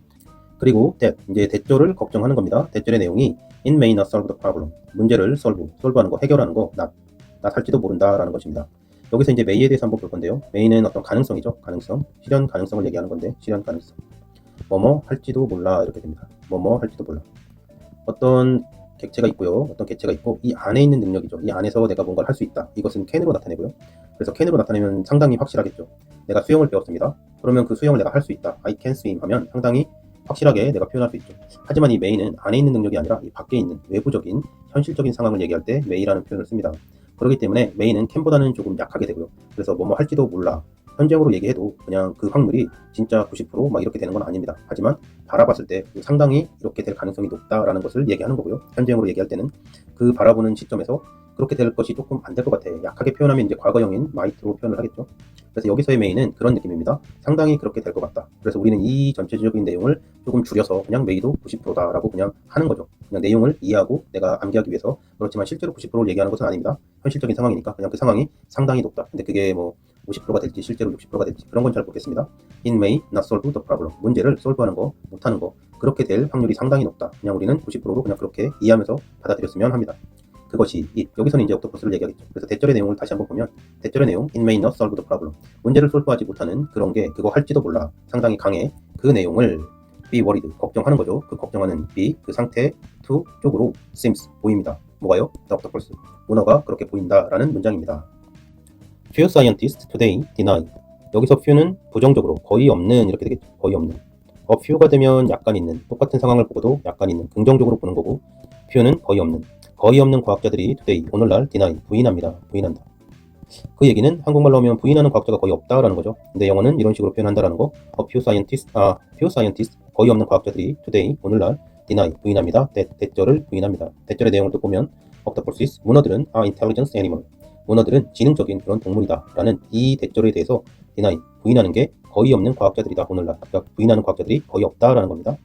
그리고 that 이제 대절을 걱정하는 겁니다. 대절의 내용이 it may not solve the problem 문제를 solve하는 거 해결하는 거 not 할지도 모른다라는 것입니다. 여기서 이제 may에 대해서 한번 볼 건데요. may는 어떤 가능성이죠. 가능성 실현 가능성을 얘기하는 건데 실현 가능성 뭐뭐 할지도 몰라 이렇게 됩니다. 뭐뭐 할지도 몰라 어떤 객체가 있고요. 어떤 객체가 있고 이 안에 있는 능력이죠. 이 안에서 내가 뭔가를 할 수 있다. 이것은 can으로 나타내고요. 그래서 can으로 나타내면 상당히 확실하겠죠. 내가 수영을 배웠습니다. 그러면 그 수영을 내가 할 수 있다. I can swim 하면 상당히 확실하게 내가 표현할 수 있죠. 하지만 이 may는 안에 있는 능력이 아니라 이 밖에 있는 외부적인 현실적인 상황을 얘기할 때 may라는 표현을 씁니다. 그렇기 때문에 may는 can보다는 조금 약하게 되고요. 그래서 뭐뭐 할지도 몰라. 현재형으로 얘기해도 그냥 그 확률이 진짜 90% 이렇게 되는 건 아닙니다. 하지만 바라봤을 때 상당히 이렇게 될 가능성이 높다라는 것을 얘기하는 거고요. 현재형으로 얘기할 때는 그 바라보는 시점에서 그렇게 될 것이 조금 안 될 것 같아. 약하게 표현하면 이제 과거형인 might로 표현을 하겠죠. 그래서 여기서의 may는 그런 느낌입니다. 상당히 그렇게 될 것 같다. 그래서 우리는 이 전체적인 내용을 조금 줄여서 그냥 may도 90%다라고 그냥 하는 거죠. 그냥 내용을 이해하고 내가 암기하기 위해서. 그렇지만 실제로 90%를 얘기하는 것은 아닙니다. 현실적인 상황이니까 그냥 그 상황이 상당히 높다. 근데 그게 50%가 될지 실제로 60%가 될지 그런 건 잘 모르겠습니다. It may not solve the problem. 문제를 solve하는 거, 못하는 거 그렇게 될 확률이 상당히 높다. 그냥 우리는 90%로 그냥 그렇게 이해하면서 받아들였으면 합니다. 그것이 it. 여기서는 이제 octopus를 얘기하겠죠. 그래서 대절의 내용을 다시 한번 보면 대절의 내용 it may not solve the problem. 문제를 솔브하지 못하는 그런 게 그거 할지도 몰라. 상당히 강해. 그 내용을 be worried. 걱정하는 거죠. 그 걱정하는 be 그 상태 to 쪽으로 seems 보입니다. 뭐가요? The octopus. 문어가 그렇게 보인다라는 문장입니다. Few scientists today deny. 여기서 few는 부정적으로 거의 없는 이렇게 되겠죠. 거의 없는. few가 되면 약간 있는 똑같은 상황을 보고도 약간 있는 긍정적으로 보는 거고 few는 거의 없는 과학자들이 today 오늘날 deny 부인합니다. 부인한다. 그 얘기는 한국말로 하면 부인하는 과학자가 거의 없다라는 거죠. 근데 영어는 이런 식으로 표현한다라는 거. few scientists 거의 없는 과학자들이 today 오늘날 deny 부인합니다. 대절을 부인합니다. 대절의 내용을 또 보면 octopuses 문어들은 are intelligent animal. 문어들은 지능적인 그런 동물이다 라는 이 대절에 대해서 deny 부인하는 게 거의 없는 과학자들이다 오늘날. 그러니까 부인하는 과학자들이 거의 없다라는 겁니다.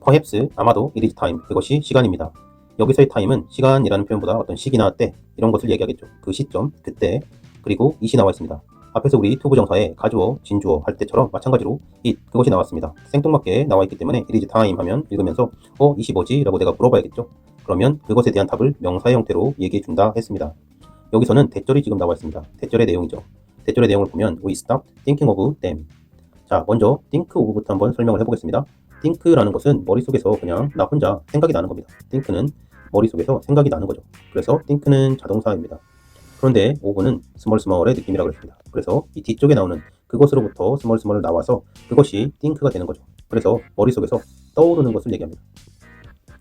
Perhaps 아마도 it is time 그것이 시간입니다. 여기서의 time은 시간이라는 표현보다 어떤 시기나 때 이런 것을 얘기하겠죠. 그 시점, 그때 그리고 it이 나와 있습니다. 앞에서 우리 to 부정사에 가주어, 진주어 할 때처럼 마찬가지로 it 그것이 나왔습니다. 생뚱맞게 나와 있기 때문에 it is time 하면 읽으면서 it이 뭐지? 라고 내가 물어봐야겠죠. 그러면 그것에 대한 답을 명사의 형태로 얘기해 준다 했습니다. 여기서는 대절이 지금 나와 있습니다. 대절의 내용이죠. 대절의 내용을 보면 we stopped thinking of them. 자, 먼저 think of부터 한번 설명을 해보겠습니다. think라는 것은 머릿속에서 그냥 나 혼자 생각이 나는 겁니다. think는 머릿속에서 생각이 나는 거죠. 그래서 think는 자동사입니다. 그런데 of는 small의 느낌이라고 했습니다. 그래서 이 뒤쪽에 나오는 그것으로부터 스몰 나와서 그것이 think가 되는 거죠. 그래서 머릿속에서 떠오르는 것을 얘기합니다.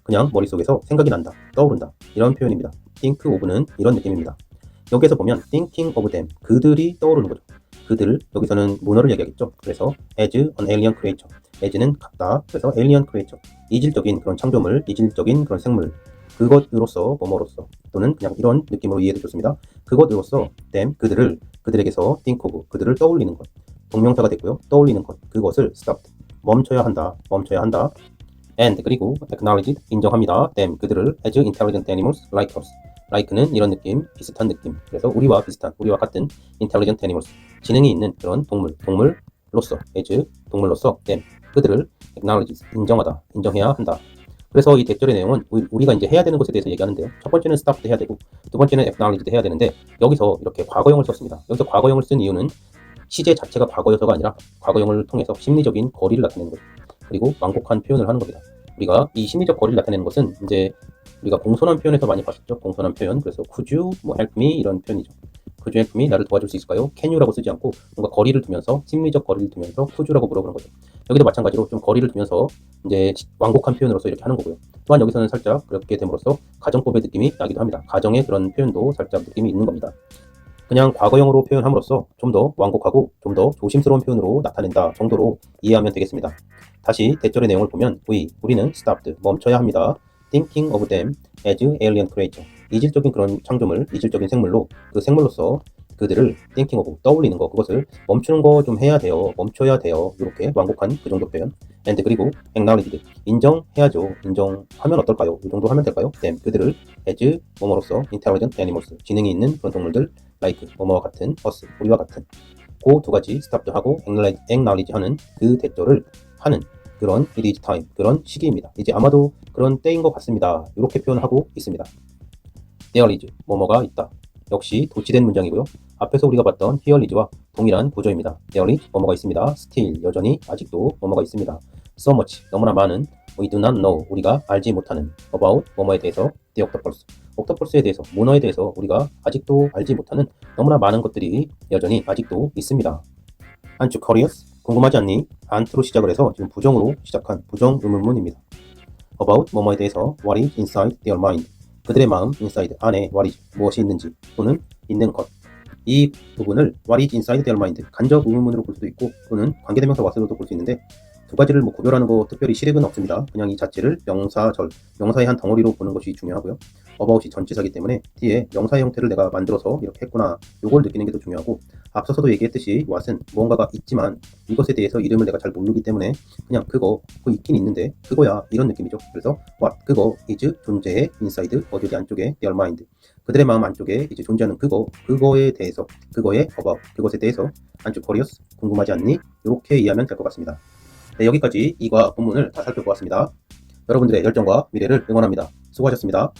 그냥 머릿속에서 생각이 난다, 떠오른다, 이런 표현입니다. think of는 이런 느낌입니다. 여기에서 보면 thinking of them, 그들이 떠오르는 거죠. 그들, 여기서는 문어를 얘기하겠죠. 그래서 as an alien creature, as는 같다, 그래서 alien creature, 이질적인 그런 창조물, 이질적인 그런 생물, 그것으로서, 뭐뭐로서, 또는 그냥 이런 느낌으로 이해해도 좋습니다. 그것으로서 them, 그들을, 그들에게서 think of, 그들을 떠올리는 것, 동명사가 됐고요. 떠올리는 것, 그것을 stopped, 멈춰야 한다, and 그리고 acknowledged, 인정합니다. them, 그들을 as intelligent animals like us. like는 이런 느낌, 비슷한 느낌. 그래서 우리와 비슷한, 우리와 같은 intelligent animals, 지능이 있는 그런 동물로서, as 동물로서 them, 그들을 acknowledge, 인정하다, 인정해야 한다. 그래서 이 대절의 내용은 우리가 이제 해야 되는 것에 대해서 얘기하는데요. 첫 번째는 stop도 해야 되고, 두 번째는 acknowledged 해야 되는데, 여기서 이렇게 과거형을 썼습니다. 여기서 과거형을 쓴 이유는 시제 자체가 과거여서가 아니라 과거형을 통해서 심리적인 거리를 나타내는 거죠. 그리고 완곡한 표현을 하는 겁니다. 우리가 이 심리적 거리를 나타내는 것은 이제 우리가 공손한 표현에서 많이 봤었죠. 공손한 표현. 그래서 could you help me 이런 표현이죠. could you help me, 나를 도와줄 수 있을까요? can you라고 쓰지 않고 뭔가 거리를 두면서, 심리적 거리를 두면서 could you라고 물어보는 거죠. 여기도 마찬가지로 좀 거리를 두면서 이제 완곡한 표현으로서 이렇게 하는 거고요. 또한 여기서는 살짝 그렇게 됨으로써 가정법의 느낌이 나기도 합니다. 가정의 그런 표현도 살짝 느낌이 있는 겁니다. 그냥 과거형으로 표현함으로써 좀 더 완곡하고 좀 더 조심스러운 표현으로 나타낸다 정도로 이해하면 되겠습니다. 다시 대절의 내용을 보면 우리는 stopped, 멈춰야 합니다. thinking of them as alien creature, 이질적인 그런 창조물, 이질적인 생물로, 그 생물로서 그들을 thinking of, 떠올리는 거, 그것을 멈추는 거 좀 해야 돼요. 멈춰야 돼요. 이렇게 완곡한 그 정도 표현. and 그리고 acknowledged, 인정해야죠. 인정하면 어떨까요? 이 정도 하면 될까요? them, 그들을 as 뭐뭐로서 intelligent animals, 지능이 있는 그런 동물들, like 뭐뭐와 같은, us, 우리와 같은, 그 두 가지 stopped 하고 acknowledge 하는 그 대절을 하는 그런 it is time, 그런 시기입니다. 이제 아마도 그런 때인 것 같습니다. 이렇게 표현하고 있습니다. there is, 뭐뭐가 있다. 역시 도치된 문장이고요. 앞에서 우리가 봤던 here is와 동일한 구조입니다. there is, 뭐뭐가 있습니다. still, 여전히, 아직도 뭐뭐가 있습니다. so much, 너무나 많은, we do not know, 우리가 알지 못하는, about, 뭐뭐에 대해서, the octopus, 옥토퍼스에 대해서, 문어에 대해서 우리가 아직도 알지 못하는 너무나 많은 것들이 여전히 아직도 있습니다. Aren't you curious? 궁금하지 않니? aren't로 시작을 해서 지금 부정으로 시작한 부정 의문문입니다. about, 뭐뭐에 대해서, what is inside their mind, 그들의 마음, inside, 안에, what is, 무엇이 있는지, 또는 있는 것. 이 부분을 what is inside their mind, 간접 의문문으로 볼 수도 있고, 또는 관계대명사 what으로도 볼 수 있는데, 두 가지를 구별하는 거 특별히 실익은 없습니다. 그냥 이 자체를 명사의 한 덩어리로 보는 것이 중요하고요. about이 전치사기 때문에 뒤에 명사의 형태를 내가 만들어서 이렇게 했구나, 요걸 느끼는 게 더 중요하고, 앞서서도 얘기했듯이 what은 무언가가 있지만 이것에 대해서 이름을 내가 잘 모르기 때문에 그냥 그거 있긴 있는데 그거야, 이런 느낌이죠. 그래서 what, 그거, is, 존재의 inside, 어디 안쪽에, their mind, 그들의 마음 안쪽에 이제 존재하는 그거에 대해서, 그거의 about, 그것에 대해서, aren't you curious, 궁금하지 않니? 이렇게 이해하면 될 것 같습니다. 네, 여기까지 이과 본문을 다 살펴보았습니다. 여러분들의 열정과 미래를 응원합니다. 수고하셨습니다.